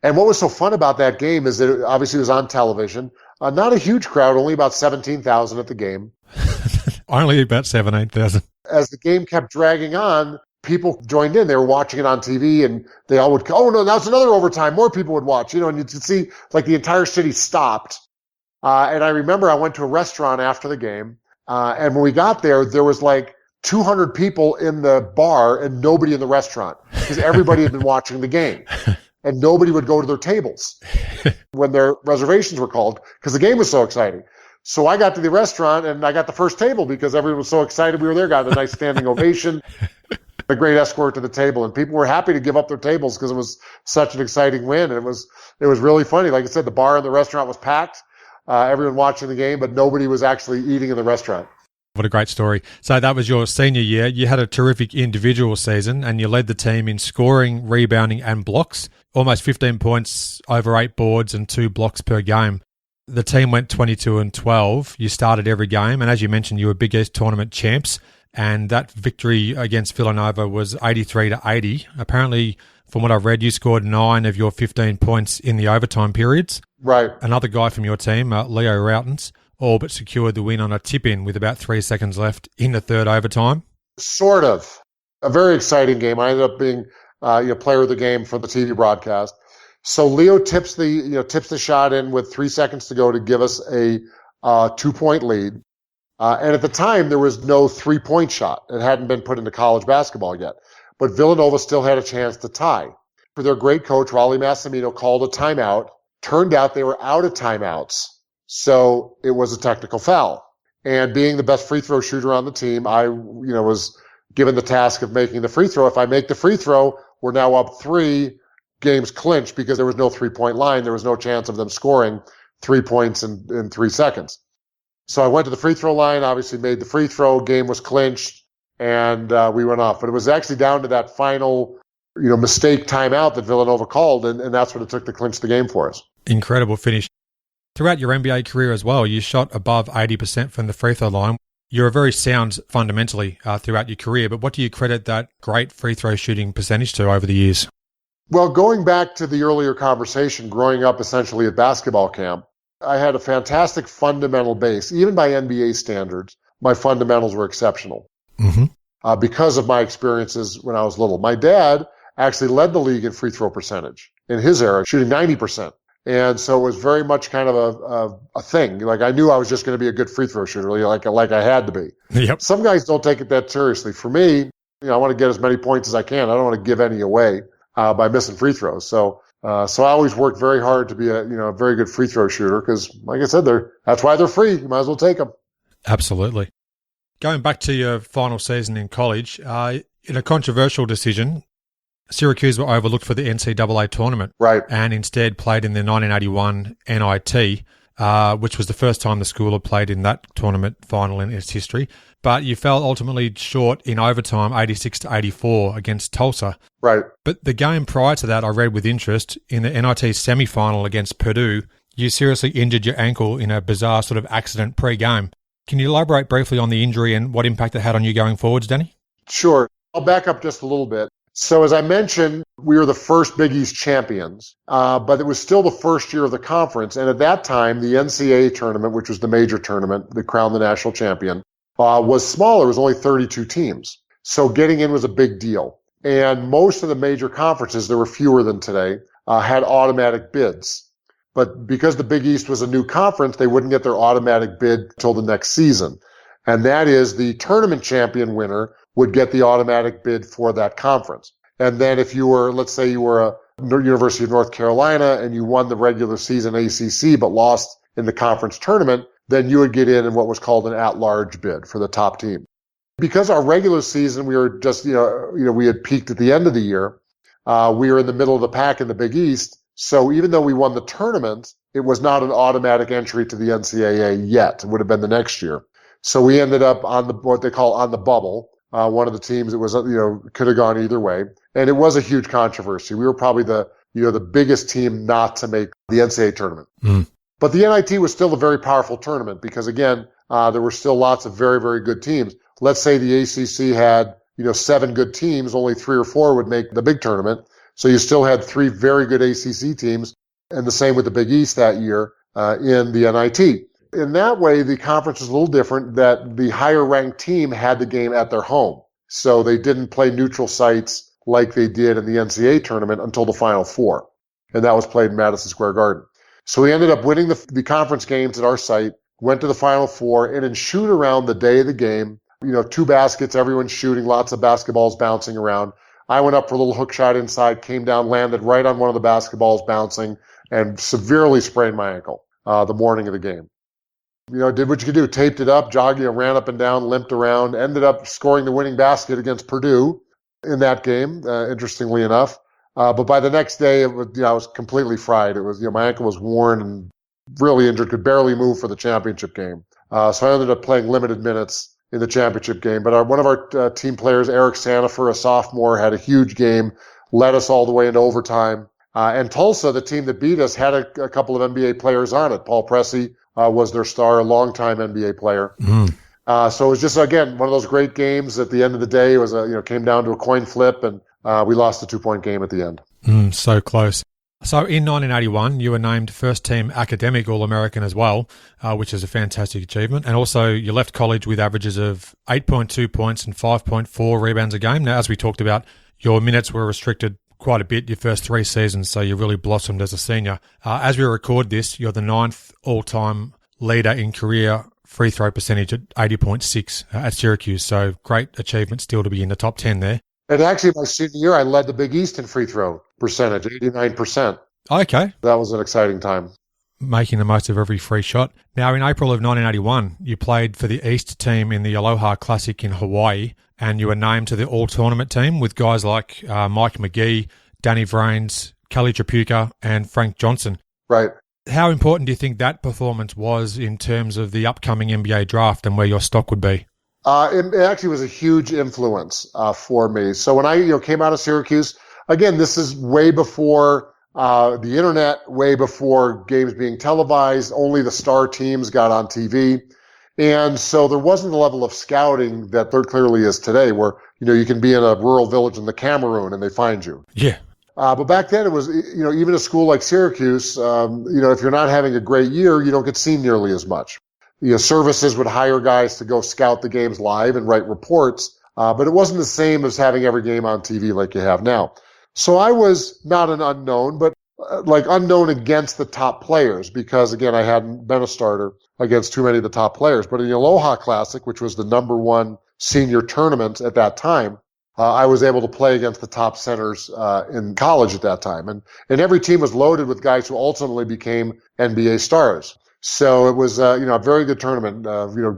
And what was so fun about that game is that it obviously was on television. Not a huge crowd, only about 17,000 at the game. Only about 17,000. As the game kept dragging on, people joined in. They were watching it on TV, and they all would, oh, no, that's another overtime. More people would watch, and you could see, the entire city stopped. And I remember I went to a restaurant after the game, and when we got there, there was 200 people in the bar and nobody in the restaurant because everybody had been watching the game. And nobody would go to their tables when their reservations were called because the game was so exciting. So I got to the restaurant and I got the first table because everyone was so excited we were there, got a nice standing ovation, a great escort to the table. And people were happy to give up their tables because it was such an exciting win. And it was really funny. Like I said, the bar in the restaurant was packed, everyone watching the game, but nobody was actually eating in the restaurant. What a great story. So that was your senior year. You had a terrific individual season and you led the team in scoring, rebounding and blocks, almost 15 points over 8 boards and 2 blocks per game. The team went 22-12. You started every game. And as you mentioned, you were Big East tournament champs. And that victory against Villanova was 83-80. Apparently, from what I've read, you scored 9 of your 15 points in the overtime periods. Right. Another guy from your team, Leo Routens, all but secured the win on a tip-in with about 3 seconds left in the third overtime. Sort of. A very exciting game. I ended up being player of the game for the TV broadcast. So Leo tips the shot in with 3 seconds to go to give us a 2-point lead. And at the time, there was no 3-point shot. It hadn't been put into college basketball yet. But Villanova still had a chance to tie. For their great coach, Raleigh Massimino, called a timeout. Turned out they were out of timeouts. So it was a technical foul. And being the best free throw shooter on the team, I, was given the task of making the free throw. If I make the free throw, we're now up 3, games clinched because there was no 3-point line. There was no chance of them scoring 3 points in 3 seconds. So I went to the free throw line, obviously made the free throw, game was clinched, and we went off. But it was actually down to that final, mistake timeout that Villanova called, and that's what it took to clinch the game for us. Incredible finish. Throughout your NBA career as well, you shot above 80% from the free throw line. You're very sound fundamentally throughout your career, but what do you credit that great free throw shooting percentage to over the years? Well, going back to the earlier conversation, growing up essentially at basketball camp, I had a fantastic fundamental base. Even by NBA standards, my fundamentals were exceptional because of my experiences when I was little. My dad actually led the league in free throw percentage in his era, shooting 90%. And so it was very much kind of a thing. I knew I was just going to be a good free throw shooter, like I had to be. Yep. Some guys don't take it that seriously. For me, I want to get as many points as I can. I don't want to give any away by missing free throws. So I always worked very hard to be a very good free throw shooter because, like I said, that's why they're free. You might as well take them. Absolutely. Going back to your final season in college, in a controversial decision, Syracuse were overlooked for the NCAA tournament. Right. And instead played in the 1981 NIT, which was the first time the school had played in that tournament final in its history. But you fell ultimately short in overtime, 86-84 against Tulsa. Right. But the game prior to that, I read with interest, in the NIT semi-final against Purdue, you seriously injured your ankle in a bizarre sort of accident pre-game. Can you elaborate briefly on the injury and what impact it had on you going forwards, Danny? Sure. I'll back up just a little bit. So as I mentioned, we were the first Big East champions, but it was still the first year of the conference. And at that time, the NCAA tournament, which was the major tournament that crowned the national champion, was smaller. It was only 32 teams. So getting in was a big deal. And most of the major conferences, there were fewer than today, had automatic bids. But because the Big East was a new conference, they wouldn't get their automatic bid until the next season. And that is the tournament champion winner would get the automatic bid for that conference. And then if you were, let's say you were a University of North Carolina and you won the regular season ACC but lost in the conference tournament, then you would get in what was called an at-large bid for the top team. Because our regular season, we were just, we had peaked at the end of the year. We were in the middle of the pack in the Big East. So even though we won the tournament, it was not an automatic entry to the NCAA yet. It would have been the next year. So we ended up on what they call on the bubble. One of the teams, it was, could have gone either way. And it was a huge controversy. We were probably the biggest team not to make the NCAA tournament. Mm. But the NIT was still a very powerful tournament because, again, there were still lots of very, very good teams. Let's say the ACC had, 7 good teams, only 3 or 4 would make the big tournament. So you still had 3 very good ACC teams, and the same with the Big East that year in the NIT. In that way, the conference was a little different, that the higher-ranked team had the game at their home. So they didn't play neutral sites like they did in the NCAA tournament until the Final Four, and that was played in Madison Square Garden. So we ended up winning the conference games at our site, went to the Final Four, and in shoot-around the day of the game, 2 baskets, everyone's shooting, lots of basketballs bouncing around. I went up for a little hook shot inside, came down, landed right on one of the basketballs bouncing, and severely sprained my ankle the morning of the game. Did what you could do, taped it up, jogged, ran up and down, limped around, ended up scoring the winning basket against Purdue in that game, interestingly enough. But by the next day, I was completely fried. It was, my ankle was worn and really injured, could barely move for the championship game. So I ended up playing limited minutes in the championship game. But one of our team players, Eric Sanifer, a sophomore, had a huge game, led us all the way into overtime. And Tulsa, the team that beat us, had a couple of NBA players on it. Paul Pressey was their star, a longtime NBA player. Mm. So it was just, again, one of those great games. At the end of the day, it was came down to a coin flip, and we lost a 2-point game at the end. So close. So in 1981, you were named first team academic All-American as well, which is a fantastic achievement. And also you left college with averages of 8.2 points and 5.4 rebounds a game. Now, as we talked about, your minutes were restricted quite a bit your first 3 seasons, so you really blossomed as a senior. As we record this, you're the 9th all-time leader in career free throw percentage at 80.6 at Syracuse. So great achievement still to be in the top 10 there. And actually, my senior year, I led the Big East in free throw percentage, 89%. Okay. That was an exciting time. Making the most of every free shot. Now, in April of 1981, you played for the East team in the Aloha Classic in Hawaii, and you were named to the all-tournament team with guys like Mike McGee, Danny Vrains, Kelly Tripucka, and Frank Johnson. Right. How important do you think that performance was in terms of the upcoming NBA draft and where your stock would be? It actually was a huge influence for me. So when I came out of Syracuse, again, this is way before the internet, way before games being televised. Only the star teams got on TV. And so there wasn't the level of scouting that there clearly is today, where, you can be in a rural village in the Cameroon and they find you. Yeah. But back then it was, even a school like Syracuse, if you're not having a great year, you don't get seen nearly as much. Services would hire guys to go scout the games live and write reports, but it wasn't the same as having every game on TV like you have now. So I was not an unknown, but unknown against the top players because, again, I hadn't been a starter against too many of the top players. But in the Aloha Classic, which was the #1 senior tournament at that time, I was able to play against the top centers in college at that time. And every team was loaded with guys who ultimately became NBA stars. So it was, a very good tournament.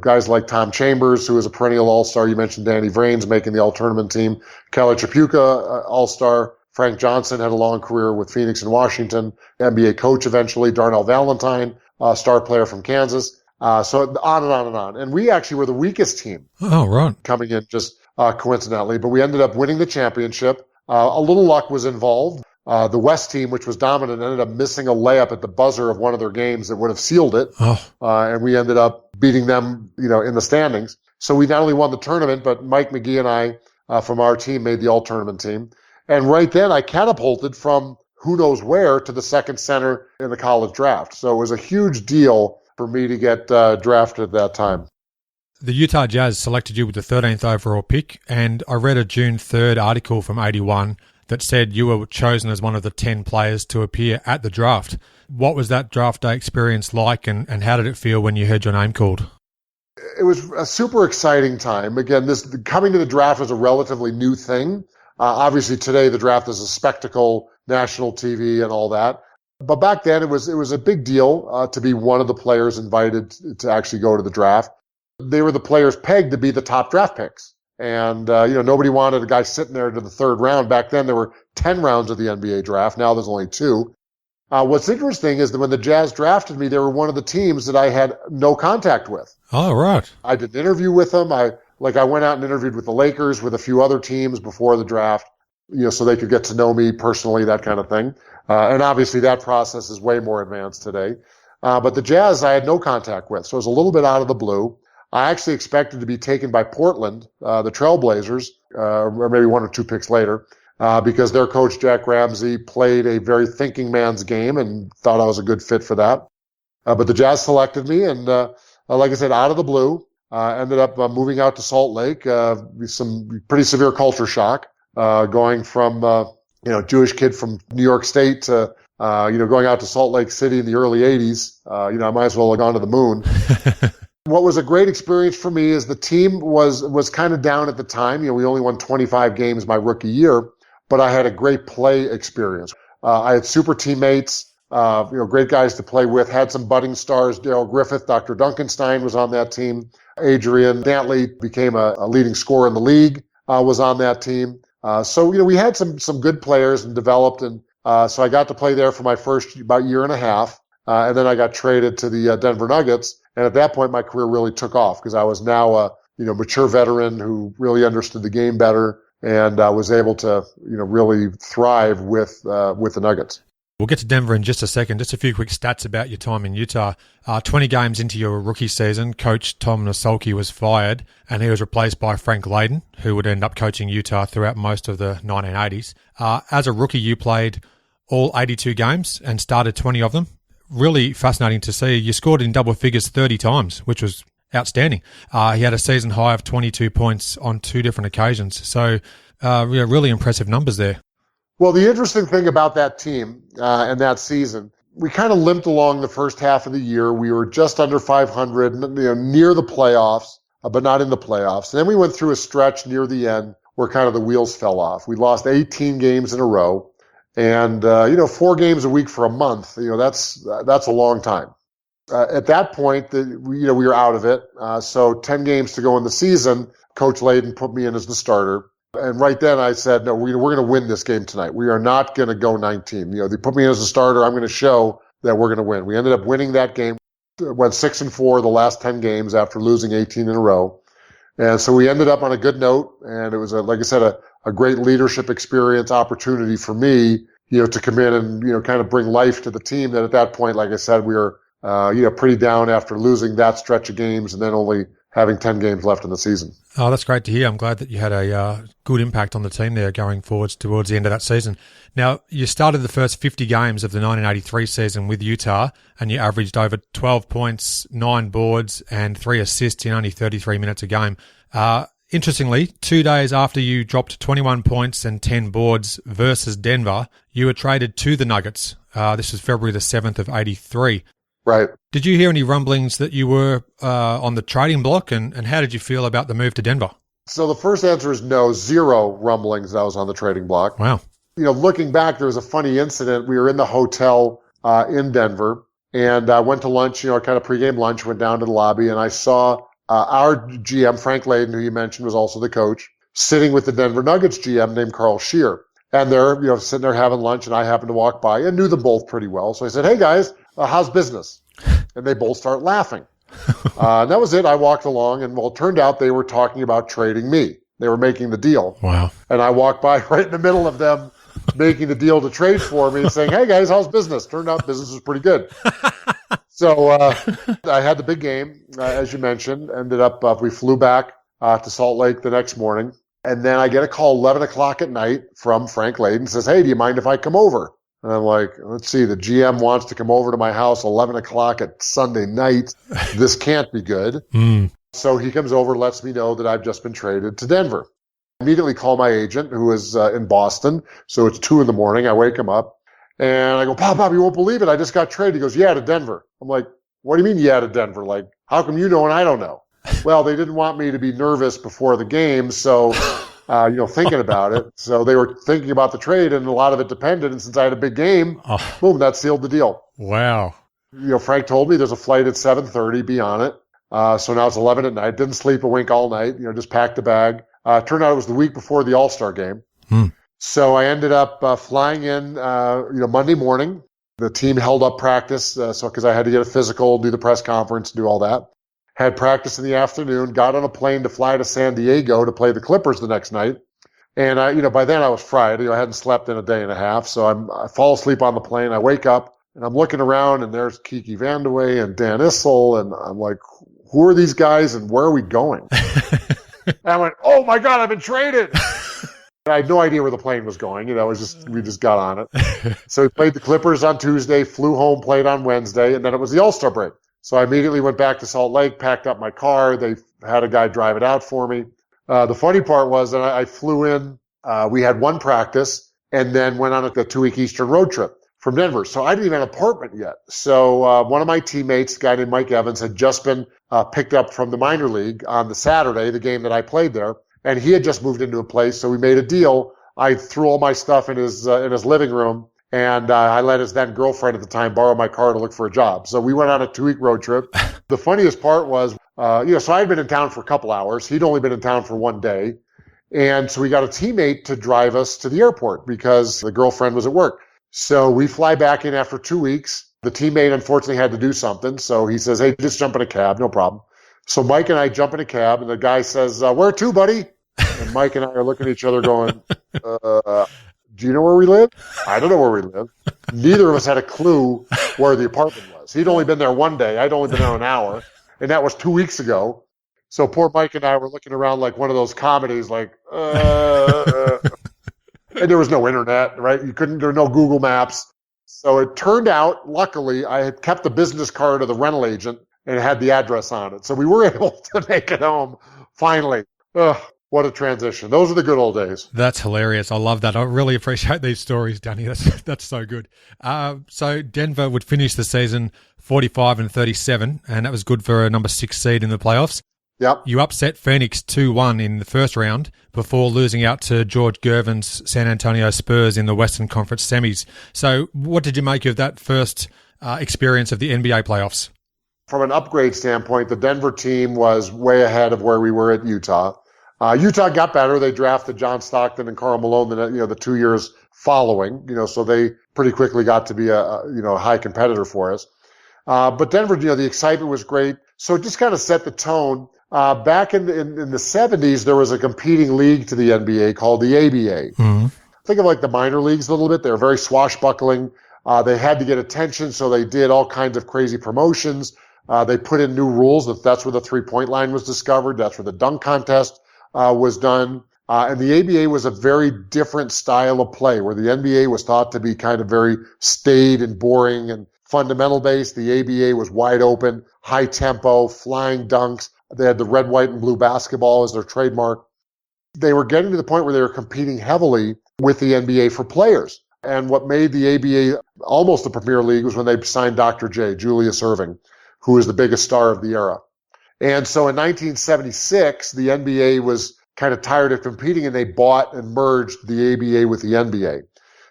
Guys like Tom Chambers, who was a perennial all-star. You mentioned Danny Vrains making the all-tournament team. Kelly Tripucka, all-star. Frank Johnson had a long career with Phoenix and Washington. NBA coach eventually. Darnell Valentine, star player from Kansas. So on and on and on. And we actually were the weakest team. Oh, right. Coming in just coincidentally. But we ended up winning the championship. A little luck was involved. The West team, which was dominant, ended up missing a layup at the buzzer of one of their games that would have sealed it. And we ended up beating them, in the standings. So we not only won the tournament, but Mike McGee and I, from our team, made the all-tournament team. And right then I catapulted from who knows where to the second center in the college draft. So it was a huge deal for me to get drafted at that time. The Utah Jazz selected you with the 13th overall pick, and I read a June 3rd article from 81 that said you were chosen as one of the 10 players to appear at the draft. What was that draft day experience like, and how did it feel when you heard your name called? It was a super exciting time. Again, coming to the draft was a relatively new thing. Obviously today the draft is a spectacle, national TV and all that. But back then it was a big deal to be one of the players invited to actually go to the draft. They were the players pegged to be the top draft picks. And, nobody wanted a guy sitting there to the third round. Back then there were 10 rounds of the NBA draft. Now there's only 2. What's interesting is that when the Jazz drafted me, they were one of the teams that I had no contact with. Oh, right. I did an interview with them. I went out and interviewed with the Lakers, with a few other teams before the draft, so they could get to know me personally, that kind of thing. And obviously that process is way more advanced today. But the Jazz I had no contact with, so it was a little bit out of the blue. I actually expected to be taken by Portland, the Trailblazers, or maybe 1 or 2 picks later, because their coach, Jack Ramsey, played a very thinking man's game and thought I was a good fit for that. But the Jazz selected me, and like I said, out of the blue, ended up moving out to Salt Lake, some pretty severe culture shock, going from, Jewish kid from New York State to, going out to Salt Lake City in the early 80s. I might as well have gone to the moon. What was a great experience for me is the team was kind of down at the time. We only won 25 games my rookie year, but I had a great play experience. I had super teammates, great guys to play with, had some budding stars. Darrell Griffith, Dr. Duncanstein was on that team. Adrian Dantley became a leading scorer in the league, was on that team. So we had some good players and developed. And so I got to play there for my first about year and a half. And then I got traded to the Denver Nuggets. And at that point, my career really took off because I was now a, mature veteran who really understood the game better and was able to, really thrive with the Nuggets. We'll get to Denver in just a second. Just a few quick stats about your time in Utah. 20 games into your rookie season, Coach Tom Nosolke was fired, and he was replaced by Frank Layden, who would end up coaching Utah throughout most of the 1980s. As a rookie, you played all 82 games and started 20 of them. Really fascinating to see. You scored in double figures 30 times, which was outstanding. He had a season high of 22 points on 2 different occasions. So really impressive numbers there. Well, the interesting thing about that team and that season, we kind of limped along the first half of the year. We were just under 500, near the playoffs, but not in the playoffs. And then we went through a stretch near the end where kind of the wheels fell off. We lost 18 games in a row. And, 4 games a week for a month, that's a long time. At that point, we were out of it. So 10 games to go in the season, Coach Layden put me in as the starter. And right then I said, no, we're going to win this game tonight. We are not going to go 19. They put me in as a starter. I'm going to show that we're going to win. We ended up winning that game. Went 6-4 the last 10 games after losing 18 in a row. And so we ended up on a good note. And it was, like I said, a great leadership experience opportunity for me, to come in and, kind of bring life to the team that at that point, like I said, we were, pretty down after losing that stretch of games and then only having 10 games left in the season. Oh, that's great to hear. I'm glad that you had a good impact on the team there going forwards towards the end of that season. Now, you started the first 50 games of the 1983 season with Utah and you averaged over 12 points, 9 boards and 3 assists in only 33 minutes a game. Interestingly, 2 days after you dropped 21 points and 10 boards versus Denver, you were traded to the Nuggets. This was February the 7th of 83. Right. Did you hear any rumblings that you were on the trading block, and how did you feel about the move to Denver? So the first answer is no, 0 rumblings that I was on the trading block. Wow. Looking back, there was a funny incident. We were in the hotel in Denver, And I went to lunch, kind of pregame lunch, went down to the lobby, and I saw our GM, Frank Layden, who you mentioned was also the coach, sitting with the Denver Nuggets GM named Carl Scheer. And they're, sitting there having lunch, and I happened to walk by and knew them both pretty well. So I said, hey, guys, how's business? And they both start laughing. And that was it. I walked along, and well, it turned out they were talking about trading me. They were making the deal. Wow. And I walked by right in the middle of them making the deal to trade for me and saying, hey, guys, how's business? Turned out business was pretty good. So I had the big game, as you mentioned. Ended up, we flew back to Salt Lake the next morning. And then I get a call 11 o'clock at night from Frank Layden. Says, hey, do you mind if I come over? And I'm like, let's see, the GM wants to come over to my house 11 o'clock at Sunday night. This can't be good. So he comes over, lets me know that I've just been traded to Denver. I immediately call my agent, who is in Boston. So it's 2 a.m. I wake him up, and I go, Pop, you won't believe it. I just got traded. He goes, yeah, to Denver. I'm like, what do you mean, yeah, to Denver? Like, how come you know and I don't know? Well, they didn't want me to be nervous before the game, so, thinking about it. So they were thinking about the trade, and a lot of it depended. And since I had a big game, boom, that sealed the deal. Wow. Frank told me there's a flight at 7:30, be on it. So now it's 11 at night. Didn't sleep a wink all night, just packed the bag. Turned out it was the week before the All-Star game. So I ended up flying in, Monday morning. The team held up practice, because I had to get a physical, do the press conference, do all that. Had practice in the afternoon, got on a plane to fly to San Diego to play the Clippers the next night. And by then I was fried. I hadn't slept in a day and a half. So I fall asleep on the plane. I wake up and I'm looking around, and there's Kiki Vandeweghe and Dan Issel. And I'm like, who are these guys and where are we going? And I went, oh my God, I've been traded. And I had no idea where the plane was going. We just got on it. So we played the Clippers on Tuesday, flew home, played on Wednesday, and then it was the All-Star break. So I immediately went back to Salt Lake, packed up my car. They had a guy drive it out for me. The funny part was that I flew in. We had one practice and then went on a 2-week Eastern road trip from Denver. So I didn't even have an apartment yet. So one of my teammates, a guy named Mike Evans, had just been picked up from the minor league on the Saturday, the game that I played there. And he had just moved into a place. So we made a deal. I threw all my stuff in his living room. And I let his then girlfriend at the time borrow my car to look for a job. So we went on a 2-week road trip. The funniest part was, so I had been in town for a couple hours. He'd only been in town for 1 day. And so we got a teammate to drive us to the airport because the girlfriend was at work. So we fly back in after 2 weeks. The teammate unfortunately had to do something. So he says, hey, just jump in a cab. No problem. So Mike and I jump in a cab, and the guy says, where to, buddy? And Mike and I are looking at each other going, do you know where we live? I don't know where we live. Neither of us had a clue where the apartment was. He'd only been there 1 day. I'd only been there an hour. And that was 2 weeks ago. So poor Mike and I were looking around like one of those comedies, like, and there was no internet, right? There were no Google Maps. So it turned out, luckily, I had kept the business card of the rental agent and it had the address on it. So we were able to make it home finally. What a transition. Those are the good old days. That's hilarious. I love that. I really appreciate these stories, Danny. That's so good. So Denver would finish the season 45-37, and that was good for a number 6 seed in the playoffs. Yep. You upset Phoenix 2-1 in the first round before losing out to George Gervin's San Antonio Spurs in the Western Conference semis. So what did you make of that first experience of the NBA playoffs? From an upgrade standpoint, the Denver team was way ahead of where we were at Utah. Utah got better. They drafted John Stockton and Karl Malone, the 2 years following, so they pretty quickly got to be a high competitor for us. But Denver, the excitement was great. So it just kind of set the tone. Back in the 70s, there was a competing league to the NBA called the ABA. Mm-hmm. Think of like the minor leagues a little bit. They were very swashbuckling. They had to get attention, so they did all kinds of crazy promotions. They put in new rules. That's where the 3-point line was discovered. That's where the dunk contest was done. And the ABA was a very different style of play, where the NBA was thought to be kind of very staid and boring and fundamental based. The ABA was wide open, high tempo, flying dunks. They had the red, white, and blue basketball as their trademark. They were getting to the point where they were competing heavily with the NBA for players. And what made the ABA almost a premier league was when they signed Dr. J, Julius Erving, who was the biggest star of the era. And so in 1976, the NBA was kind of tired of competing, and they bought and merged the ABA with the NBA.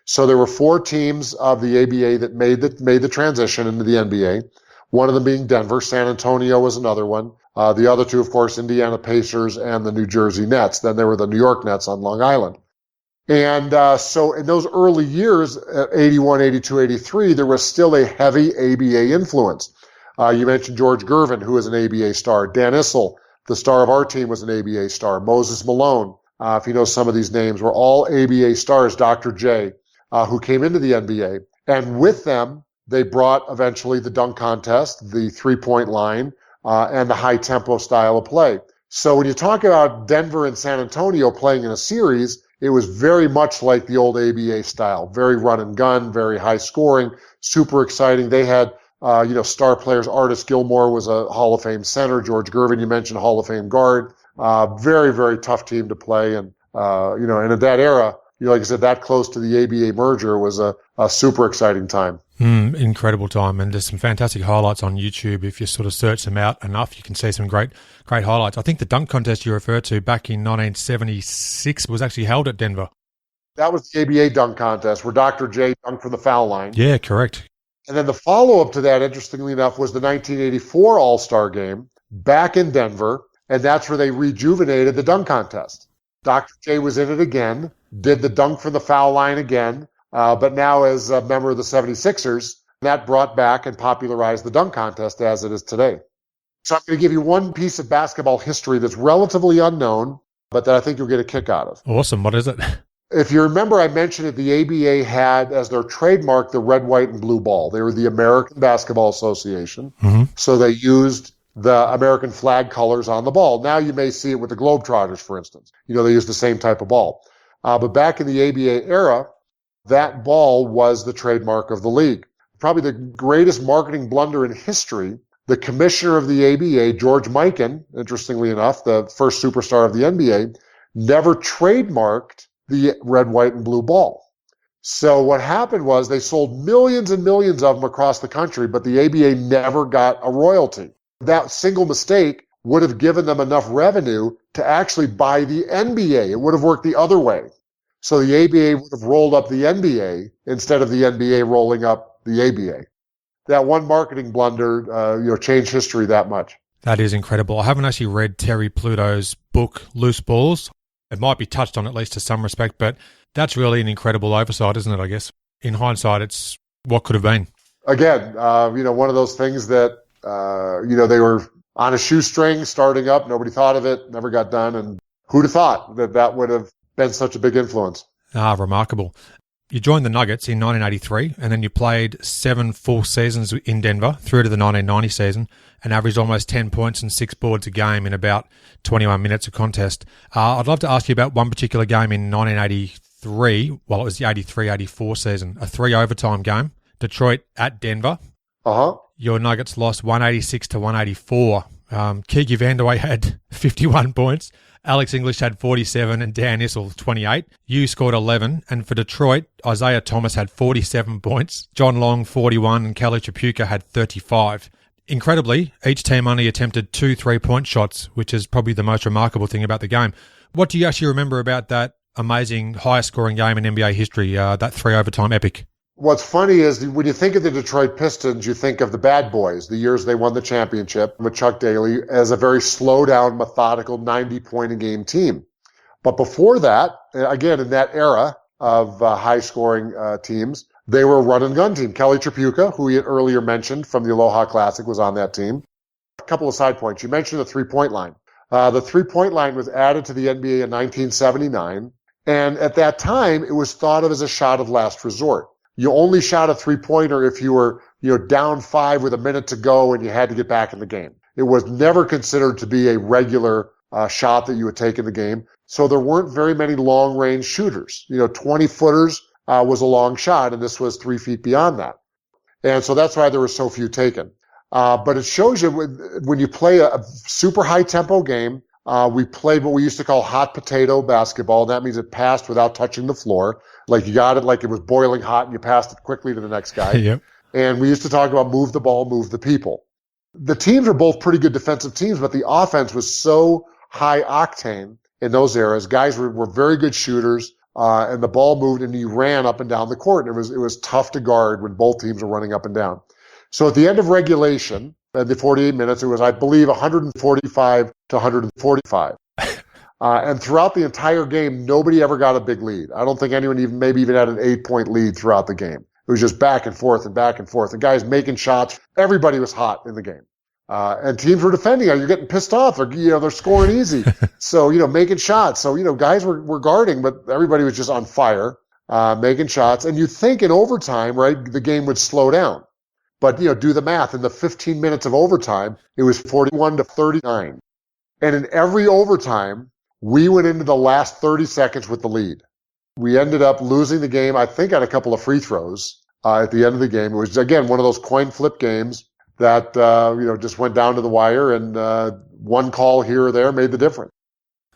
So there were 4 teams of the ABA that made the transition into the NBA. One of them being Denver. San Antonio was another one. The other 2, of course, Indiana Pacers and the New Jersey Nets. Then there were the New York Nets on Long Island. And so in those early years, 81, 82, 83, there was still a heavy ABA influence. You mentioned George Gervin, who was an ABA star. Dan Issel, the star of our team, was an ABA star. Moses Malone, if you know some of these names, were all ABA stars. Dr. J, who came into the NBA. And with them, they brought eventually the dunk contest, the three-point line, and the high-tempo style of play. So when you talk about Denver and San Antonio playing in a series, it was very much like the old ABA style, very run and gun, very high scoring, super exciting. They had, star players. Artis Gilmore was a Hall of Fame center. George Gervin, you mentioned, Hall of Fame guard. Very, very tough team to play. And, and in that era, like I said, that close to the ABA merger was a super exciting time. Incredible time. And there's some fantastic highlights on YouTube. If you sort of search them out enough, you can see some great highlights. I think the dunk contest you referred to back in 1976 was actually held at Denver. That was the ABA dunk contest where Dr. J dunked from the foul line. Yeah, correct. And then the follow-up to that, interestingly enough, was the 1984 All-Star Game back in Denver, and that's where they rejuvenated the dunk contest. Dr. J was in it again, did the dunk from the foul line again, but now as a member of the 76ers, that brought back and popularized the dunk contest as it is today. So I'm going to give you one piece of basketball history that's relatively unknown, but that I think you'll get a kick out of. Awesome. What is it? If you remember, I mentioned that the ABA had as their trademark the red, white, and blue ball. They were the American Basketball Association. Mm-hmm. So they used the American flag colors on the ball. Now you may see it with the Globetrotters, for instance. They use the same type of ball. But back in the ABA era, that ball was the trademark of the league. Probably the greatest marketing blunder in history. The commissioner of the ABA, George Mikan, interestingly enough, the first superstar of the NBA, never trademarked the red, white, and blue ball. So what happened was they sold millions and millions of them across the country, but the ABA never got a royalty. That single mistake would have given them enough revenue to actually buy the NBA. It would have worked the other way. So the ABA would have rolled up the NBA instead of the NBA rolling up the ABA. That one marketing blunder, changed history that much. That is incredible. I haven't actually read Terry Pluto's book, Loose Balls. It might be touched on at least to some respect, but that's really an incredible oversight, isn't it, I guess? In hindsight, it's what could have been. Again, one of those things that, they were on a shoestring starting up. Nobody thought of it, never got done. And who'd have thought that would have been such a big influence? Remarkable. You joined the Nuggets in 1983, and then you played 7 full seasons in Denver through to the 1990 season and averaged almost 10 points and 6 boards a game in about 21 minutes of contest. I'd love to ask you about one particular game in 1983. Well, it was the 83-84 season, a 3 overtime game. Detroit at Denver. Uh-huh. Your Nuggets lost 186-184. Keegan Vanderway had 51 points. Alex English had 47 and Dan Issel 28. You scored 11. And for Detroit, Isaiah Thomas had 47 points. John Long 41 and Kelly Tripucka had 35. Incredibly, each team only attempted 2 3-point shots, which is probably the most remarkable thing about the game. What do you actually remember about that amazing highest scoring game in NBA history, that 3 overtime epic? What's funny is when you think of the Detroit Pistons, you think of the Bad Boys, the years they won the championship with Chuck Daly, as a very slow-down, methodical 90-point-a-game team. But before that, again, in that era of high-scoring teams, they were a run-and-gun team. Kelly Tripucka, who we had earlier mentioned from the Aloha Classic, was on that team. A couple of side points. You mentioned the three-point line. The three-point line was added to the NBA in 1979, and at that time, it was thought of as a shot of last resort. You only shot a three-pointer if you were, down 5 with a minute to go and you had to get back in the game. It was never considered to be a regular shot that you would take in the game. So there weren't very many long-range shooters. 20-footers was a long shot, and this was 3 feet beyond that. And so that's why there were so few taken. But it shows you when you play a super high-tempo game, we played what we used to call hot potato basketball. That means it passed without touching the floor. Like you got it like it was boiling hot and you passed it quickly to the next guy. Yep. And we used to talk about move the ball, move the people. The teams were both pretty good defensive teams, but the offense was so high octane in those eras. Guys were very good shooters. and the ball moved and you ran up and down the court. And it was tough to guard when both teams were running up and down. So at the end of regulation, at the 48 minutes, it was, I believe, 145 to 145. And throughout the entire game, nobody ever got a big lead. I don't think anyone even had an 8-point lead throughout the game. It was just back and forth and back and forth. The guys making shots. Everybody was hot in the game. And teams were defending. You're getting pissed off. They're scoring easy. So, making shots. So, guys were guarding, but everybody was just on fire, making shots. And you'd think in overtime, right, the game would slow down. But, do the math. In the 15 minutes of overtime, it was 41 to 39. And in every overtime, we went into the last 30 seconds with the lead. We ended up losing the game, I think, on a couple of free throws at the end of the game. It was, again, one of those coin flip games that, just went down to the wire, and one call here or there made the difference.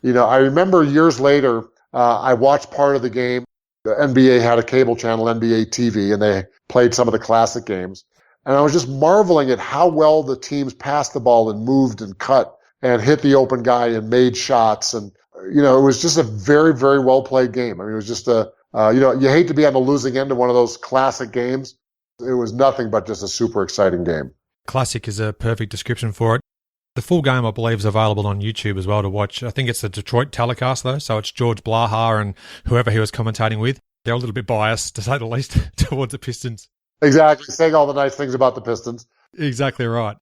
I remember years later, I watched part of the game. The NBA had a cable channel, NBA TV, and they played some of the classic games. And I was just marveling at how well the teams passed the ball and moved and cut and hit the open guy and made shots. And, it was just a very, very well played game. I mean, it was just you hate to be on the losing end of one of those classic games. It was nothing but just a super exciting game. Classic is a perfect description for it. The full game, I believe, is available on YouTube as well to watch. I think it's the Detroit telecast, though, so it's George Blaha and whoever he was commentating with. They're a little bit biased, to say the least, towards the Pistons. Exactly, saying all the nice things about the Pistons. Exactly right.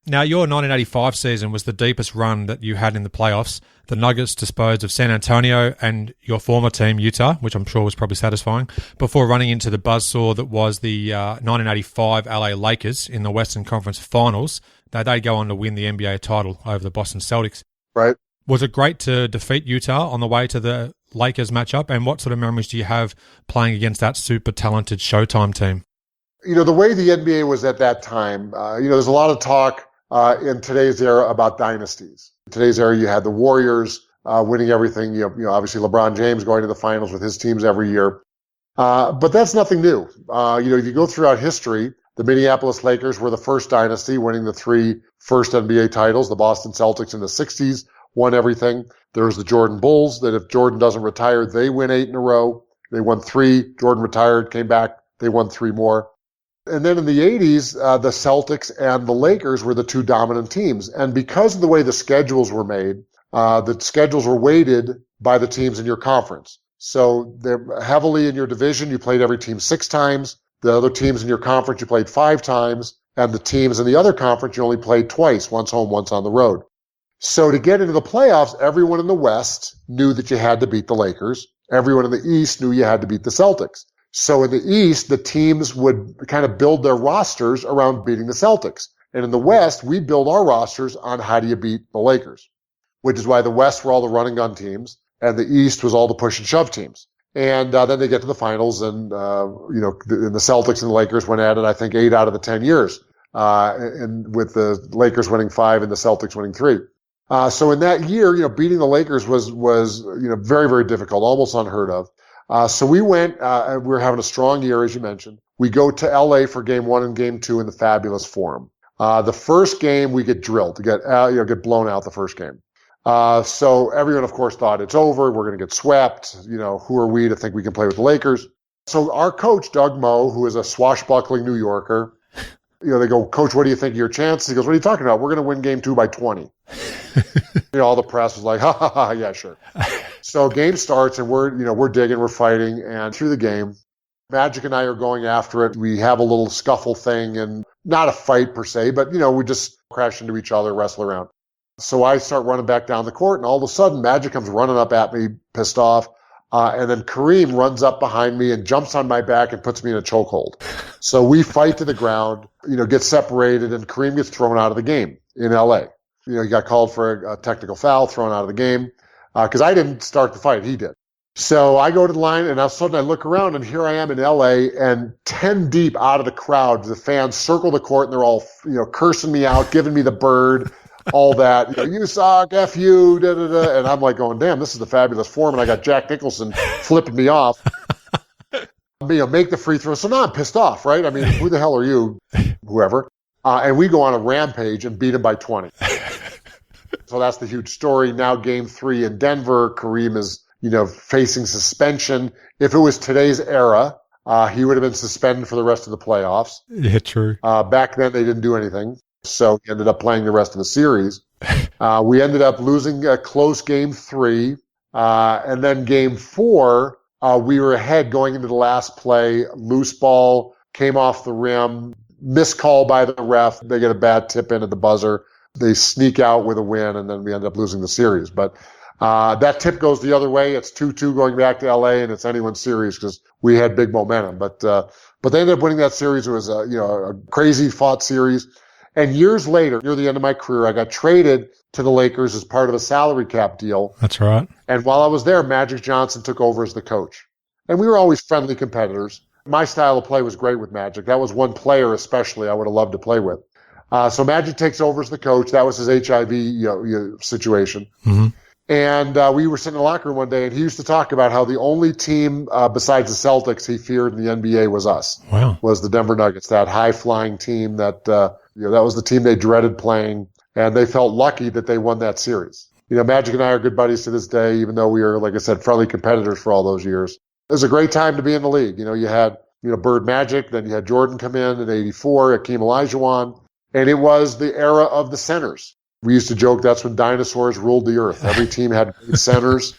Now, your 1985 season was the deepest run that you had in the playoffs. The Nuggets disposed of San Antonio and your former team, Utah, which I'm sure was probably satisfying, before running into the buzzsaw that was the 1985 LA Lakers in the Western Conference Finals. They'd go on to win the NBA title over the Boston Celtics. Right. Was it great to defeat Utah on the way to the Lakers matchup? And what sort of memories do you have playing against that super talented Showtime team? The way the NBA was at that time, there's a lot of talk in today's era about dynasties. In today's era, you had the Warriors winning everything. Obviously LeBron James going to the finals with his teams every year. But that's nothing new. If you go throughout history, the Minneapolis Lakers were the first dynasty, winning the 3 first NBA titles. The Boston Celtics in the 60s won everything. There's the Jordan Bulls, that if Jordan doesn't retire, they win 8 in a row. They won 3. Jordan retired, came back. They won 3 more. And then in the 80s, the Celtics and the Lakers were the 2 dominant teams. And because of the way the schedules were made, the schedules were weighted by the teams in your conference. So they're heavily in your division. You played every team 6 times. The other teams in your conference, you played 5 times. And the teams in the other conference, you only played twice, once home, once on the road. So to get into the playoffs, everyone in the West knew that you had to beat the Lakers. Everyone in the East knew you had to beat the Celtics. So in the East, the teams would kind of build their rosters around beating the Celtics. And in the West, we build our rosters on how do you beat the Lakers, which is why the West were all the run and gun teams, and the East was all the push and shove teams. And then they get to the finals, and the Celtics and the Lakers went at it, I think, 8 out of the 10 years, and with the Lakers winning 5 and the Celtics winning 3. So in that year, beating the Lakers was very, very difficult, almost unheard of. So we went, we were having a strong year, as you mentioned. We go to LA for game 1 and game 2 in the Fabulous Forum. The first game we get drilled, get blown out the first game. So everyone, of course, thought it's over. We're going to get swept. Who are we to think we can play with the Lakers? So our coach, Doug Moe, who is a swashbuckling New Yorker, they go, Coach, what do you think of your chances? He goes, what are you talking about? We're going to win game 2 by 20. All the press was like, ha, ha, ha, yeah, sure. So game starts, and we're digging, we're fighting, and through the game, Magic and I are going after it. We have a little scuffle thing, and not a fight per se, but, we just crash into each other, wrestle around. So I start running back down the court, and all of a sudden, Magic comes running up at me, pissed off, and then Kareem runs up behind me and jumps on my back and puts me in a chokehold. So we fight to the ground, get separated, and Kareem gets thrown out of the game in L.A. He got called for a technical foul, thrown out of the game, because I didn't start the fight, he did. So I go to the line, and all of a sudden I look around, and here I am in L.A., and 10 deep out of the crowd, the fans circle the court, and they're all, cursing me out, giving me the bird, all that. You suck, F you, da-da-da. And I'm like going, damn, this is the Fabulous Forum, and I got Jack Nicholson flipping me off. Make the free throw. So now I'm pissed off, right? I mean, who the hell are you, whoever? And we go on a rampage and beat him by 20. So that's the huge story. Now game 3 in Denver, Kareem is facing suspension. If it was today's era, he would have been suspended for the rest of the playoffs. Yeah, true. Back then, they didn't do anything, so he ended up playing the rest of the series. We ended up losing a close game 3, and then game 4, we were ahead going into the last play. Loose ball came off the rim, missed call by the ref. They get a bad tip in at the buzzer. They sneak out with a win, and then we end up losing the series. But that tip goes the other way. It's 2-2 going back to LA, and it's anyone's series because we had big momentum. But they ended up winning that series. It was a crazy fought series. And years later, near the end of my career, I got traded to the Lakers as part of a salary cap deal. That's right. And while I was there, Magic Johnson took over as the coach. And we were always friendly competitors. My style of play was great with Magic. That was one player especially I would have loved to play with. So Magic takes over as the coach. That was his HIV situation. Mm-hmm. And we were sitting in the locker room one day, and he used to talk about how the only team besides the Celtics he feared in the NBA was us. Wow. Was the Denver Nuggets, that high-flying team that that was the team they dreaded playing, and they felt lucky that they won that series. Magic and I are good buddies to this day, even though we were, like I said, friendly competitors for all those years. It was a great time to be in the league. You had Bird Magic, then you had Jordan come in '84, Akeem Olajuwon, and it was the era of the centers. We used to joke that's when dinosaurs ruled the earth. Every team had great centers.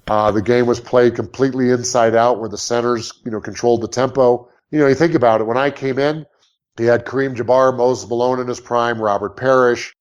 The game was played completely inside out, where the centers, controlled the tempo. You think about it. When I came in, he had Kareem Jabbar, Moses Malone in his prime, Robert Parrish.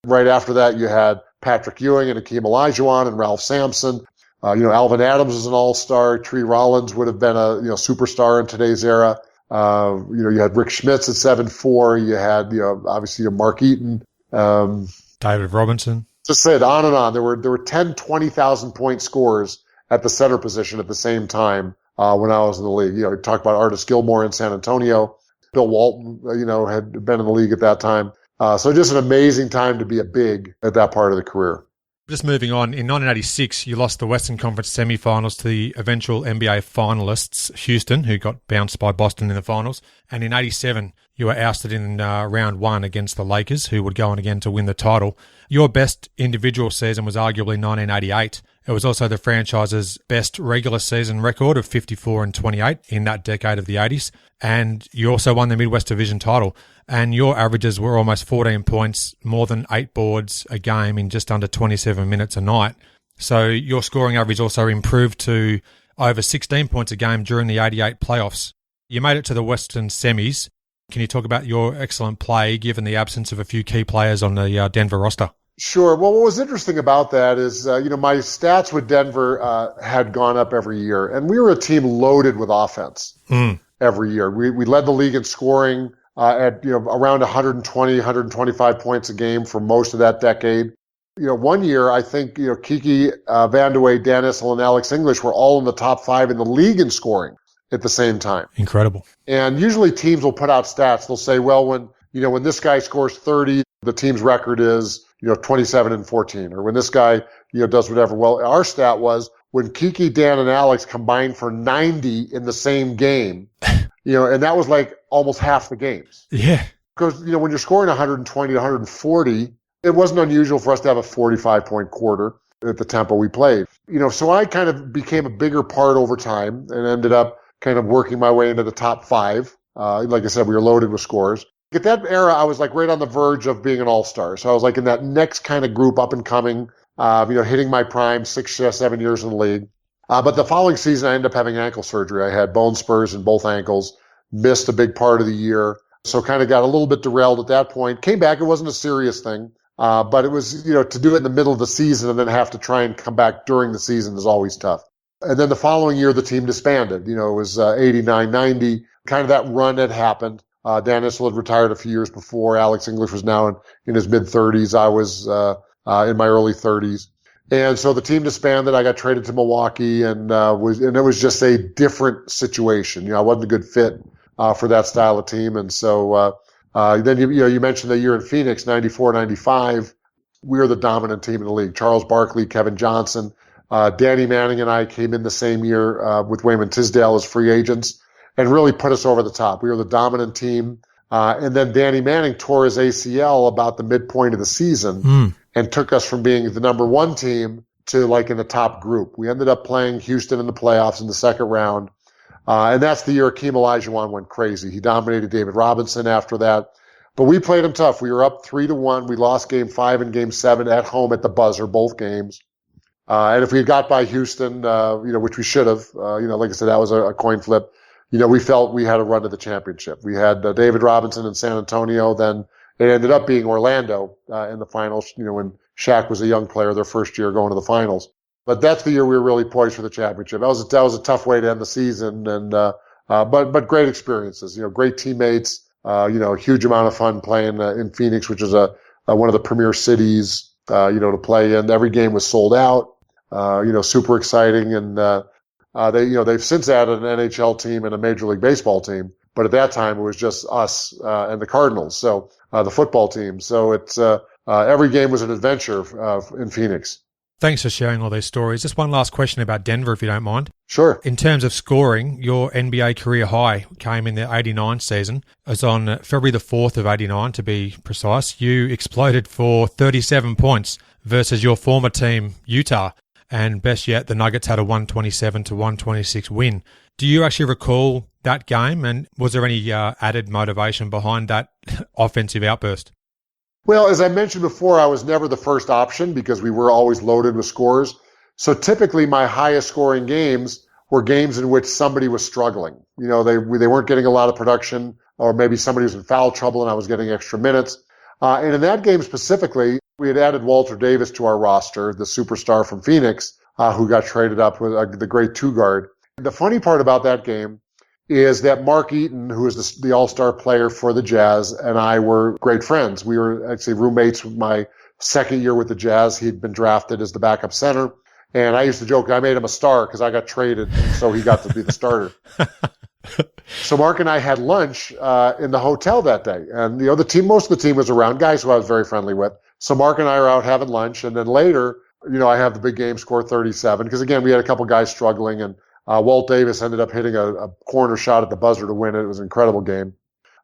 Right after that, you had Patrick Ewing and Akeem Olajuwon and Ralph Sampson. Alvin Adams was an all-star. Tree Rollins would have been a superstar in today's era. You had Rick Schmitz at 7'4". You had obviously Mark Eaton. David Robinson. Just said on and on. There were 10, 20,000 point scorers at the center position at the same time when I was in the league. We talked about Artis Gilmore in San Antonio. Bill Walton, had been in the league at that time. So just an amazing time to be a big at that part of the career. Just moving on, in 1986, you lost the Western Conference semifinals to the eventual NBA finalists, Houston, who got bounced by Boston in the finals. And in 87, you were ousted in round 1 against the Lakers, who would go on again to win the title. Your best individual season was arguably 1988. It was also the franchise's best regular season record of 54-28 in that decade of the 80s. And you also won the Midwest Division title. And your averages were almost 14 points, more than 8 boards a game in just under 27 minutes a night. So your scoring average also improved to over 16 points a game during the 88 playoffs. You made it to the Western semis. Can you talk about your excellent play given the absence of a few key players on the Denver roster? Sure. Well, what was interesting about that is, my stats with Denver had gone up every year, and we were a team loaded with offense every year. We led the league in scoring at around 120, 125 points a game for most of that decade. One year I think Kiki Vandeweghe, Dan Issel, and Alex English were all in the top 5 in the league in scoring at the same time. Incredible. And usually teams will put out stats. They'll say, well, when this guy scores 30, the team's record is 27-14, or when this guy does whatever. Well, our stat was when Kiki, Dan, and Alex combined for 90 in the same game, and that was like almost half the games. Yeah. Because when you're scoring 120 to 140, it wasn't unusual for us to have a 45-point quarter at the tempo we played. So I kind of became a bigger part over time and ended up kind of working my way into the top 5. Like I said, we were loaded with scores. At that era, I was like right on the verge of being an all-star. So I was like in that next kind of group up and coming, hitting my prime 6 to 7 years in the league. But the following season, I ended up having ankle surgery. I had bone spurs in both ankles, missed a big part of the year. So kind of got a little bit derailed at that point. Came back. It wasn't a serious thing. But it was, to do it in the middle of the season and then have to try and come back during the season is always tough. And then the following year, the team disbanded. It was 89-90. Kind of that run had happened. Dan Issel had retired a few years before. Alex English was now in his mid-30s. I was in my early 30s. And so the team disbanded. I got traded to Milwaukee, and it was just a different situation. I wasn't a good fit for that style of team. And so then you mentioned the year in Phoenix, 94-95. We were the dominant team in the league. Charles Barkley, Kevin Johnson, Danny Manning and I came in the same year with Wayman Tisdale as free agents and really put us over the top. We were the dominant team. And then Danny Manning tore his ACL about the midpoint of the season and took us from being the number 1 team to like in the top group. We ended up playing Houston in the playoffs in the second round. And that's the year Akeem Olajuwon went crazy. He dominated David Robinson after that. But we played him tough. We were up 3-1. We lost game 5 and game 7 at home at the buzzer, both games. And if we had got by Houston, which we should have, like I said, that was a coin flip. We felt we had a run to the championship. We had David Robinson in San Antonio. Then it ended up being Orlando in the finals, when Shaq was a young player, their first year going to the finals. But that's the year we were really poised for the championship. That was a tough way to end the season, and but great experiences. Great teammates. A huge amount of fun playing in Phoenix, which is one of the premier cities to play in. Every game was sold out. Super exciting, and they've since added an NHL team and a Major League Baseball team. But at that time, it was just us and the Cardinals, so the football team. So it's every game was an adventure in Phoenix. Thanks for sharing all those stories. Just one last question about Denver, if you don't mind. Sure. In terms of scoring, your NBA career high came in the 89 season. It was on February the 4th of 89, to be precise. You exploded for 37 points versus your former team, Utah. And best yet, the Nuggets had a 127-126 win. Do you actually recall that game? And was there any added motivation behind that offensive outburst? Well, as I mentioned before, I was never the first option because we were always loaded with scores. So typically my highest scoring games were games in which somebody was struggling. They weren't getting a lot of production, or maybe somebody was in foul trouble and I was getting extra minutes. And in that game specifically, we had added Walter Davis to our roster, the superstar from Phoenix, who got traded up with the great two guard. The funny part about that game is that Mark Eaton, who is the all-star player for the Jazz, and I were great friends. We were actually roommates my second year with the Jazz. He'd been drafted as the backup center. And I used to joke, I made him a star because I got traded, so he got to be the starter. So Mark and I had lunch in the hotel that day. And, most of the team was around, guys who I was very friendly with. So Mark and I are out having lunch. And then later, I have the big game score 37 because, again, we had a couple guys struggling, and Walt Davis ended up hitting a corner shot at the buzzer to win it. It was an incredible game.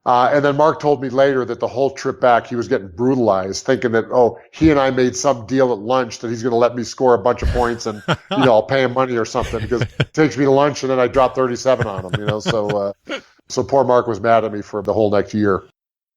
And then Mark told me later that the whole trip back, he was getting brutalized, thinking that, he and I made some deal at lunch that he's going to let me score a bunch of points and, I'll pay him money or something because it takes me to lunch and then I drop 37 on him, So poor Mark was mad at me for the whole next year.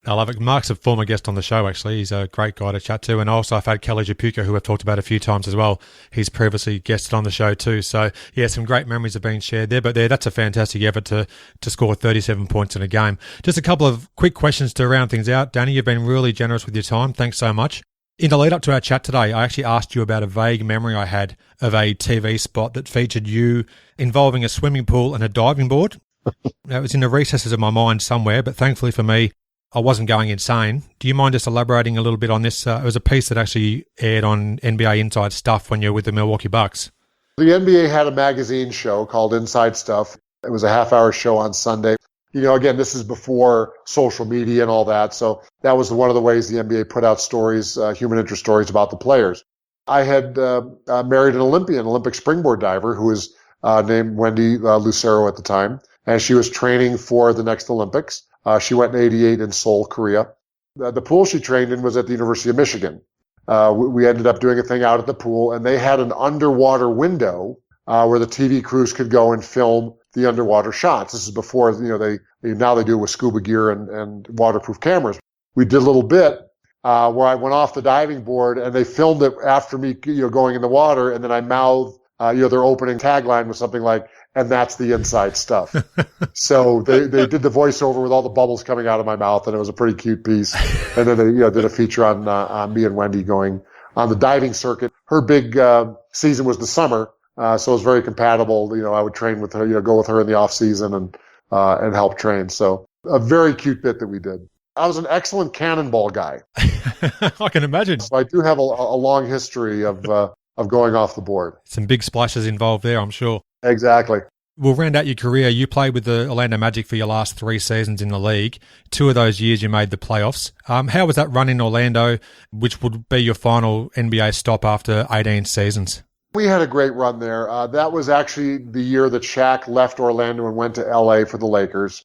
I love it. Mark's a former guest on the show, actually. He's a great guy to chat to. And also I've had Kelly Japuka, who I've talked about a few times as well. He's previously guested on the show too. So, yeah, some great memories have been shared there. But that's a fantastic effort to score 37 points in a game. Just a couple of quick questions to round things out. Danny, you've been really generous with your time. Thanks so much. In the lead up to our chat today, I actually asked you about a vague memory I had of a TV spot that featured you involving a swimming pool and a diving board. It was in the recesses of my mind somewhere, but thankfully for me, I wasn't going insane. Do you mind just elaborating a little bit on this? It was a piece that actually aired on NBA Inside Stuff when you were with the Milwaukee Bucks. The NBA had a magazine show called Inside Stuff. It was a half-hour show on Sunday. Again, this is before social media and all that, so that was one of the ways the NBA put out stories, human interest stories about the players. I had married an Olympic springboard diver who was named Wendy Lucero at the time, and she was training for the next Olympics. She went in 88 in Seoul, Korea. The pool she trained in was at the University of Michigan. We ended up doing a thing out at the pool, and they had an underwater window where the TV crews could go and film the underwater shots. This is before, they do it with scuba gear and waterproof cameras. We did a little bit where I went off the diving board, and they filmed it after me, going in the water, and then I mouthed, their opening tagline was something like, "And that's the inside stuff." So they did the voiceover with all the bubbles coming out of my mouth, and it was a pretty cute piece. And then they did a feature on me and Wendy going on the diving circuit. Her big season was the summer, so it was very compatible. I would train with her, go with her in the off season and help train. So a very cute bit that we did. I was an excellent cannonball guy. I can imagine. So I do have a long history of going off the board. Some big splashes involved there, I'm sure. Exactly. We'll round out your career. You played with the Orlando Magic for your last 3 seasons in the league. 2 of those years you made the playoffs. How was that run in Orlando, which would be your final NBA stop after 18 seasons? We had a great run there. That was actually the year that Shaq left Orlando and went to LA for the Lakers.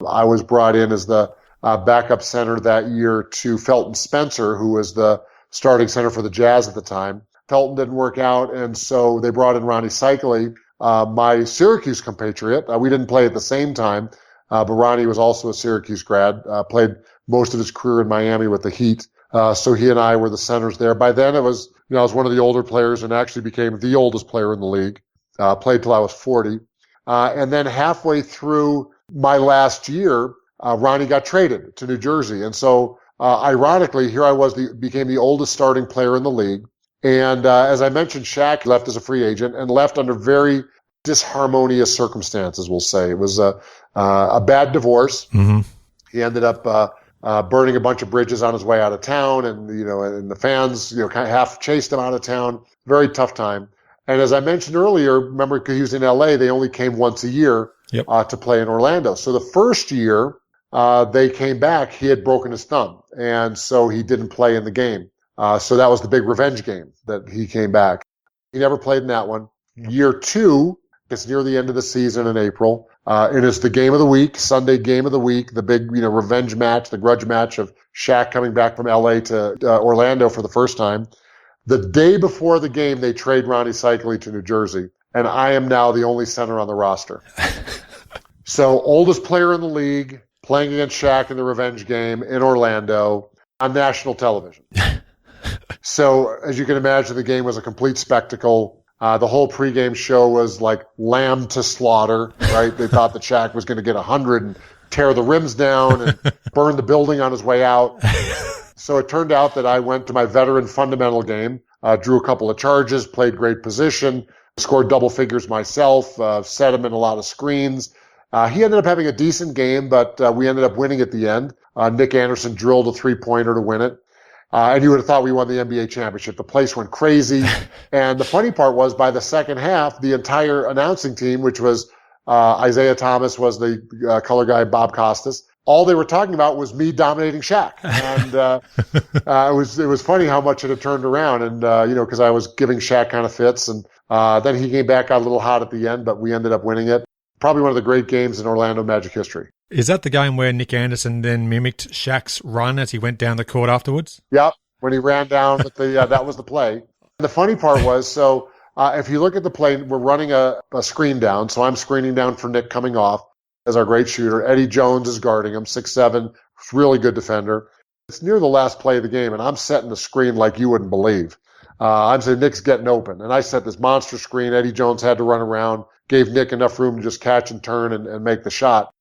I was brought in as the backup center that year to Felton Spencer, who was the starting center for the Jazz at the time. Felton didn't work out, and so they brought in Ronnie Cycli, my Syracuse compatriot. We didn't play at the same time, but Ronnie was also a Syracuse grad, played most of his career in Miami with the Heat. So he and I were the centers there. By then I was one of the older players and actually became the oldest player in the league. Played till I was 40. And then halfway through my last year, Ronnie got traded to New Jersey. And so, ironically, here I was, became the oldest starting player in the league. And, as I mentioned, Shaq left as a free agent and left under very disharmonious circumstances, we'll say. It was a bad divorce. Mm-hmm. He ended up, burning a bunch of bridges on his way out of town, and and the fans kind of half chased him out of town. Very tough time. And as I mentioned earlier, remember, because he was in LA, they only came once a year to play in Orlando. So the first year they came back, he had broken his thumb, and so he didn't play in the game. So that was the big revenge game that he came back. He never played in that one. Year 2, it's near the end of the season in April. It is the game of the week, Sunday game of the week, the big, revenge match, the grudge match of Shaq coming back from LA to Orlando for the first time. The day before the game, they trade Ronnie Cycli to New Jersey, and I am now the only center on the roster. So, oldest player in the league, playing against Shaq in the revenge game in Orlando on national television. So, as you can imagine, the game was a complete spectacle. The whole pregame show was like lamb to slaughter, right? They thought that Shaq was going to get 100 and tear the rims down and burn the building on his way out. So it turned out that I went to my veteran fundamental game, drew a couple of charges, played great position, scored double figures myself, set him in a lot of screens. He ended up having a decent game, but we ended up winning at the end. Nick Anderson drilled a three-pointer to win it. And you would have thought we won the NBA championship. The place went crazy. And the funny part was, by the second half, the entire announcing team, which was Isaiah Thomas was the color guy, Bob Costas, all they were talking about was me dominating Shaq. And it was funny how much it had turned around. And, because I was giving Shaq kind of fits. And then he came back, got a little hot at the end, but we ended up winning it. Probably one of the great games in Orlando Magic history. Is that the game where Nick Anderson then mimicked Shaq's run as he went down the court afterwards? Yep. When he ran down with that was the play. And the funny part was, if you look at the play, we're running a screen down. So I'm screening down for Nick coming off as our great shooter. Eddie Jones is guarding him, 6'7", really good defender. It's near the last play of the game, and I'm setting the screen like you wouldn't believe. I'm saying Nick's getting open. And I set this monster screen. Eddie Jones had to run around, gave Nick enough room to just catch and turn and make the shot.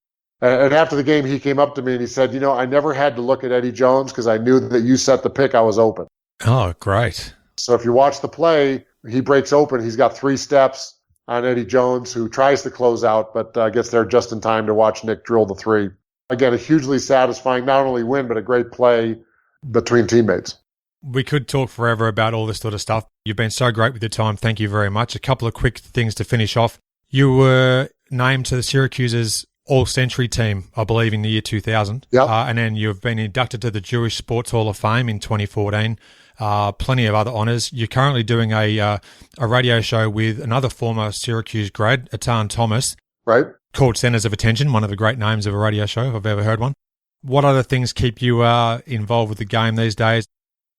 And after the game, he came up to me and he said, I never had to look at Eddie Jones because I knew that you set the pick, I was open. Oh, great. So if you watch the play, he breaks open. He's got 3 steps on Eddie Jones, who tries to close out, but gets there just in time to watch Nick drill the 3. Again, a hugely satisfying, not only win, but a great play between teammates. We could talk forever about all this sort of stuff. You've been so great with your time. Thank you very much. A couple of quick things to finish off. You were named to the Syracuse's All-Century team, I believe, in the year 2000. Yep. And then you've been inducted to the Jewish Sports Hall of Fame in 2014. Plenty of other honours. You're currently doing a radio show with another former Syracuse grad, Atan Thomas. Right. Called Centers of Attention, one of the great names of a radio show if I've ever heard one. What other things keep you involved with the game these days?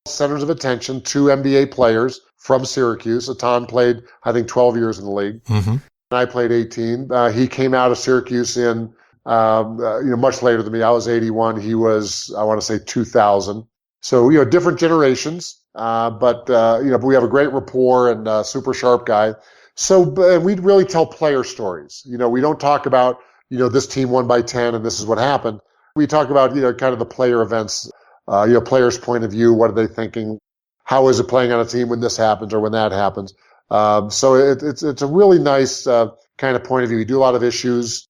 Centers of Attention, 2 NBA players from Syracuse. Atan played, I think, 12 years in the league. Mm-hmm. I played 18. He came out of Syracuse in, much later than me. I was 81. He was, I want to say, 2000. So, different generations. But we have a great rapport and super sharp guy. So, and we really tell player stories. We don't talk about, this team won by 10 and this is what happened. We talk about, kind of the player events, players' point of view. What are they thinking? How is it playing on a team when this happens or when that happens? So it's a really nice kind of point of view. We do a lot of issues.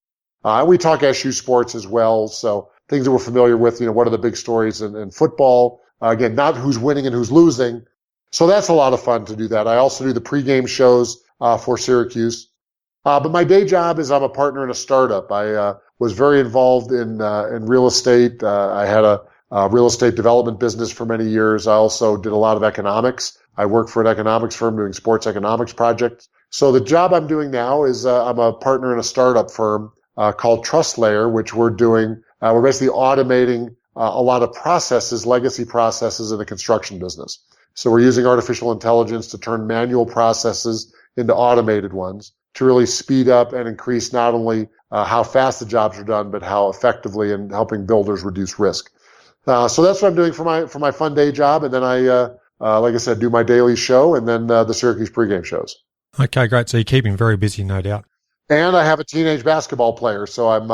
We talk SU sports as well. So things that we're familiar with, what are the big stories in football? Again, not who's winning and who's losing. So that's a lot of fun to do that. I also do the pregame shows for Syracuse. But my day job is I'm a partner in a startup. I was very involved in real estate. I had a real estate development business for many years. I also did a lot of economics. I work for an economics firm doing sports economics projects. So the job I'm doing now is I'm a partner in a startup firm called TrustLayer, which we're basically automating a lot of processes, legacy processes in the construction business. So we're using artificial intelligence to turn manual processes into automated ones to really speed up and increase not only how fast the jobs are done, but how effectively in helping builders reduce risk. So that's what I'm doing for my fun day job. And then I, like I said, do my daily show and then the Syracuse pregame shows. Okay, great. So you're keeping very busy, no doubt. And I have a teenage basketball player. So I'm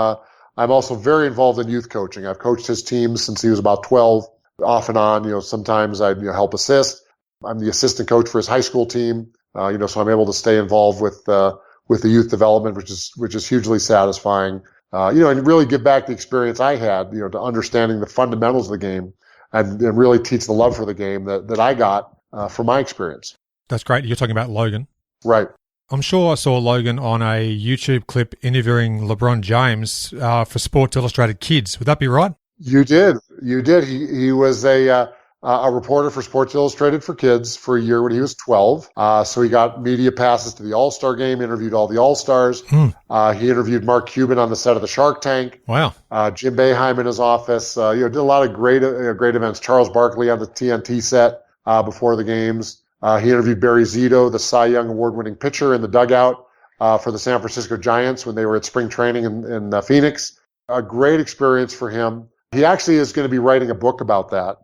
also very involved in youth coaching. I've coached his teams since he was about 12, off and on. Sometimes I help assist. I'm the assistant coach for his high school team. So I'm able to stay involved with the youth development, which is hugely satisfying. And really give back the experience I had, to understanding the fundamentals of the game and really teach the love for the game that I got from my experience. That's great. You're talking about Logan. Right. I'm sure I saw Logan on a YouTube clip interviewing LeBron James for Sports Illustrated Kids. Would that be right? You did. He was a reporter for Sports Illustrated for Kids for a year when he was 12. So he got media passes to the All-Star game, interviewed all the All-Stars. He interviewed Mark Cuban on the set of the Shark Tank. Wow. Jim Boeheim in his office. Did a lot of great events. Charles Barkley on the TNT set before the games. He interviewed Barry Zito, the Cy Young award-winning pitcher, in the dugout for the San Francisco Giants when they were at spring training in Phoenix. A great experience for him. He actually is going to be writing a book about that.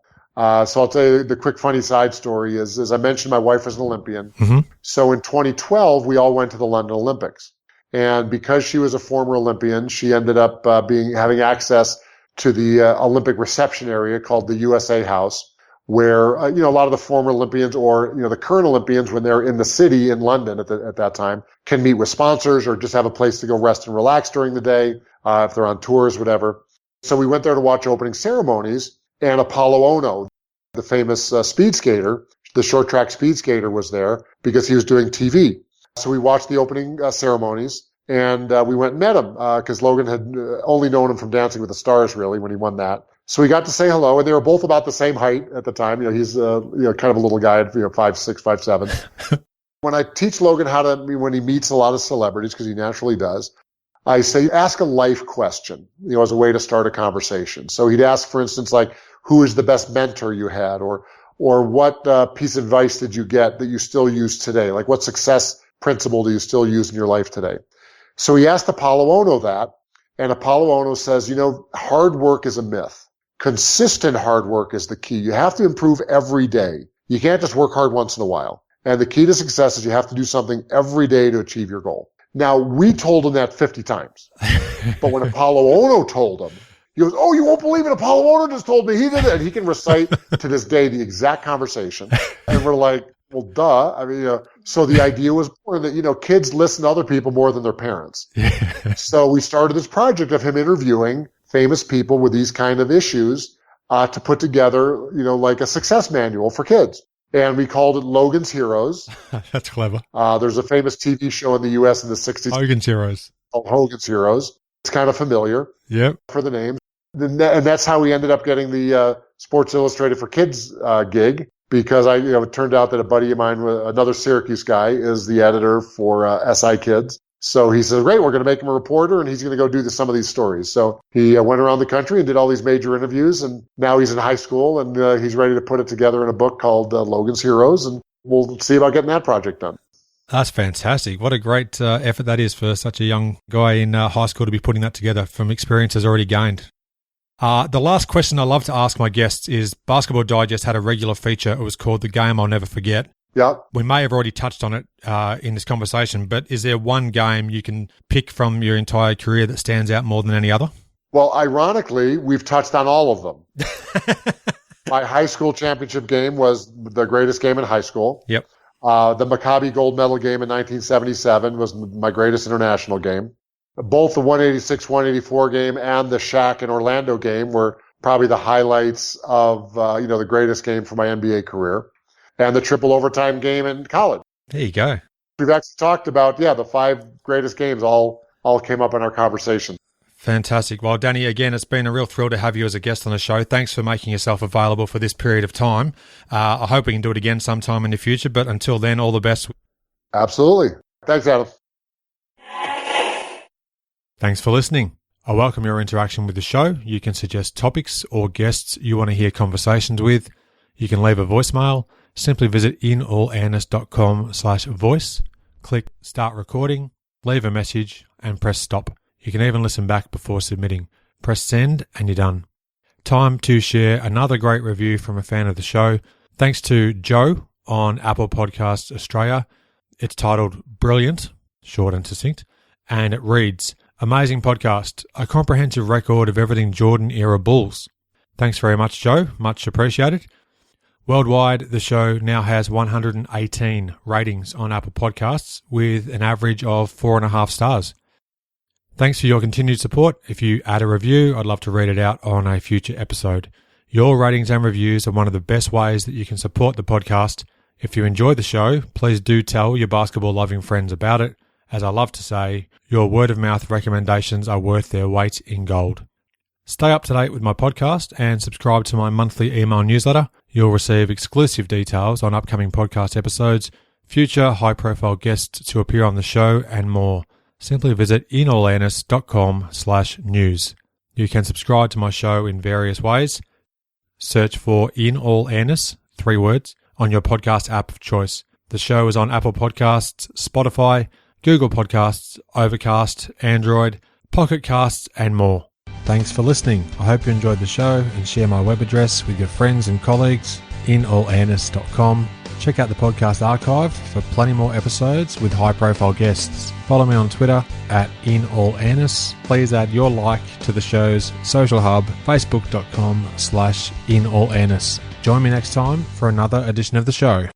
So I'll tell you the quick funny side story is, as I mentioned, my wife was an Olympian. Mm-hmm. So in 2012, we all went to the London Olympics. And because she was a former Olympian, she ended up having access to the Olympic reception area called the USA House, where a lot of the former Olympians or the current Olympians, when they're in the city in London at that time, can meet with sponsors or just have a place to go rest and relax during the day if they're on tours, whatever. So we went there to watch opening ceremonies, and Apollo Ono, the famous speed skater, the short track speed skater, was there because he was doing TV. So we watched the opening ceremonies, and we went and met him because Logan had only known him from Dancing with the Stars, really, when he won that. So we got to say hello, and they were both about the same height at the time. He's kind of a little guy, 5'6", 5'7". When I teach Logan when he meets a lot of celebrities, because he naturally does, I say ask a life question, as a way to start a conversation. So he'd ask, for instance, like, who is the best mentor you had, or what piece of advice did you get that you still use today? Like, what success principle do you still use in your life today? So he asked Apollo Ono that, and Apollo Ono says, hard work is a myth. Consistent hard work is the key. You have to improve every day. You can't just work hard once in a while. And the key to success is you have to do something every day to achieve your goal. Now, we told him that 50 times. But when Apollo Ono told him, he goes, "Oh, you won't believe it. Apollo Ono just told me he did it." And he can recite to this day the exact conversation. And we're like, well, duh. I mean, so the idea was born that, kids listen to other people more than their parents. So we started this project of him interviewing famous people with these kind of issues to put together, like a success manual for kids. And we called it Logan's Heroes. That's clever. There's a famous TV show in the U.S. in the 60s. Hogan's Heroes. Called Hogan's Heroes. It's kind of familiar. Yep. For the names. And that's how we ended up getting the Sports Illustrated for Kids gig, because it turned out that a buddy of mine, another Syracuse guy, is the editor for SI Kids. So he said, great, we're going to make him a reporter, and he's going to go do some of these stories. So he went around the country and did all these major interviews, and now he's in high school, and he's ready to put it together in a book called Logan's Heroes, and we'll see about getting that project done. That's fantastic. What a great effort that is for such a young guy in high school to be putting that together from experiences already gained. The last question I love to ask my guests is, Basketball Digest had a regular feature. It was called The Game I'll Never Forget. Yeah. We may have already touched on it in this conversation, but is there one game you can pick from your entire career that stands out more than any other? Well, ironically, we've touched on all of them. My high school championship game was the greatest game in high school. Yep. The Maccabi gold medal game in 1977 was my greatest international game. Both the 186-184 game and the Shaq and Orlando game were probably the highlights of the greatest game for my NBA career. And the triple overtime game in college. There you go. We've actually talked about, the 5 greatest games all came up in our conversation. Fantastic. Well, Danny, again, it's been a real thrill to have you as a guest on the show. Thanks for making yourself available for this period of time. I hope we can do it again sometime in the future, but until then, all the best. Absolutely. Thanks, Adam. Thanks for listening. I welcome your interaction with the show. You can suggest topics or guests you want to hear conversations with. You can leave a voicemail. simply visit inallairness.com/voice, click Start Recording, leave a message, and press Stop. You can even listen back before submitting. Press Send, and you're done. Time to share another great review from a fan of the show. Thanks to Joe on Apple Podcasts Australia. It's titled Brilliant, short and succinct, and it reads, Amazing podcast, a comprehensive record of everything Jordan-era Bulls. Thanks very much, Joe. Much appreciated. Worldwide, the show now has 118 ratings on Apple Podcasts with an average of 4.5 stars. Thanks for your continued support. If you add a review, I'd love to read it out on a future episode. Your ratings and reviews are one of the best ways that you can support the podcast. If you enjoy the show, please do tell your basketball-loving friends about it. As I love to say, your word-of-mouth recommendations are worth their weight in gold. Stay up to date with my podcast and subscribe to my monthly email newsletter. You'll receive exclusive details on upcoming podcast episodes, future high-profile guests to appear on the show, and more. Simply visit inallairness.com/news. You can subscribe to my show in various ways. Search for In All Airness, 3 words, on your podcast app of choice. The show is on Apple Podcasts, Spotify, Google Podcasts, Overcast, Android, Pocket Casts, and more. Thanks for listening. I hope you enjoyed the show and share my web address with your friends and colleagues, inallairness.com. Check out the podcast archive for plenty more episodes with high-profile guests. Follow me on Twitter at inallairness. Please add your like to the show's social hub, facebook.com/inallairness. Join me next time for another edition of the show.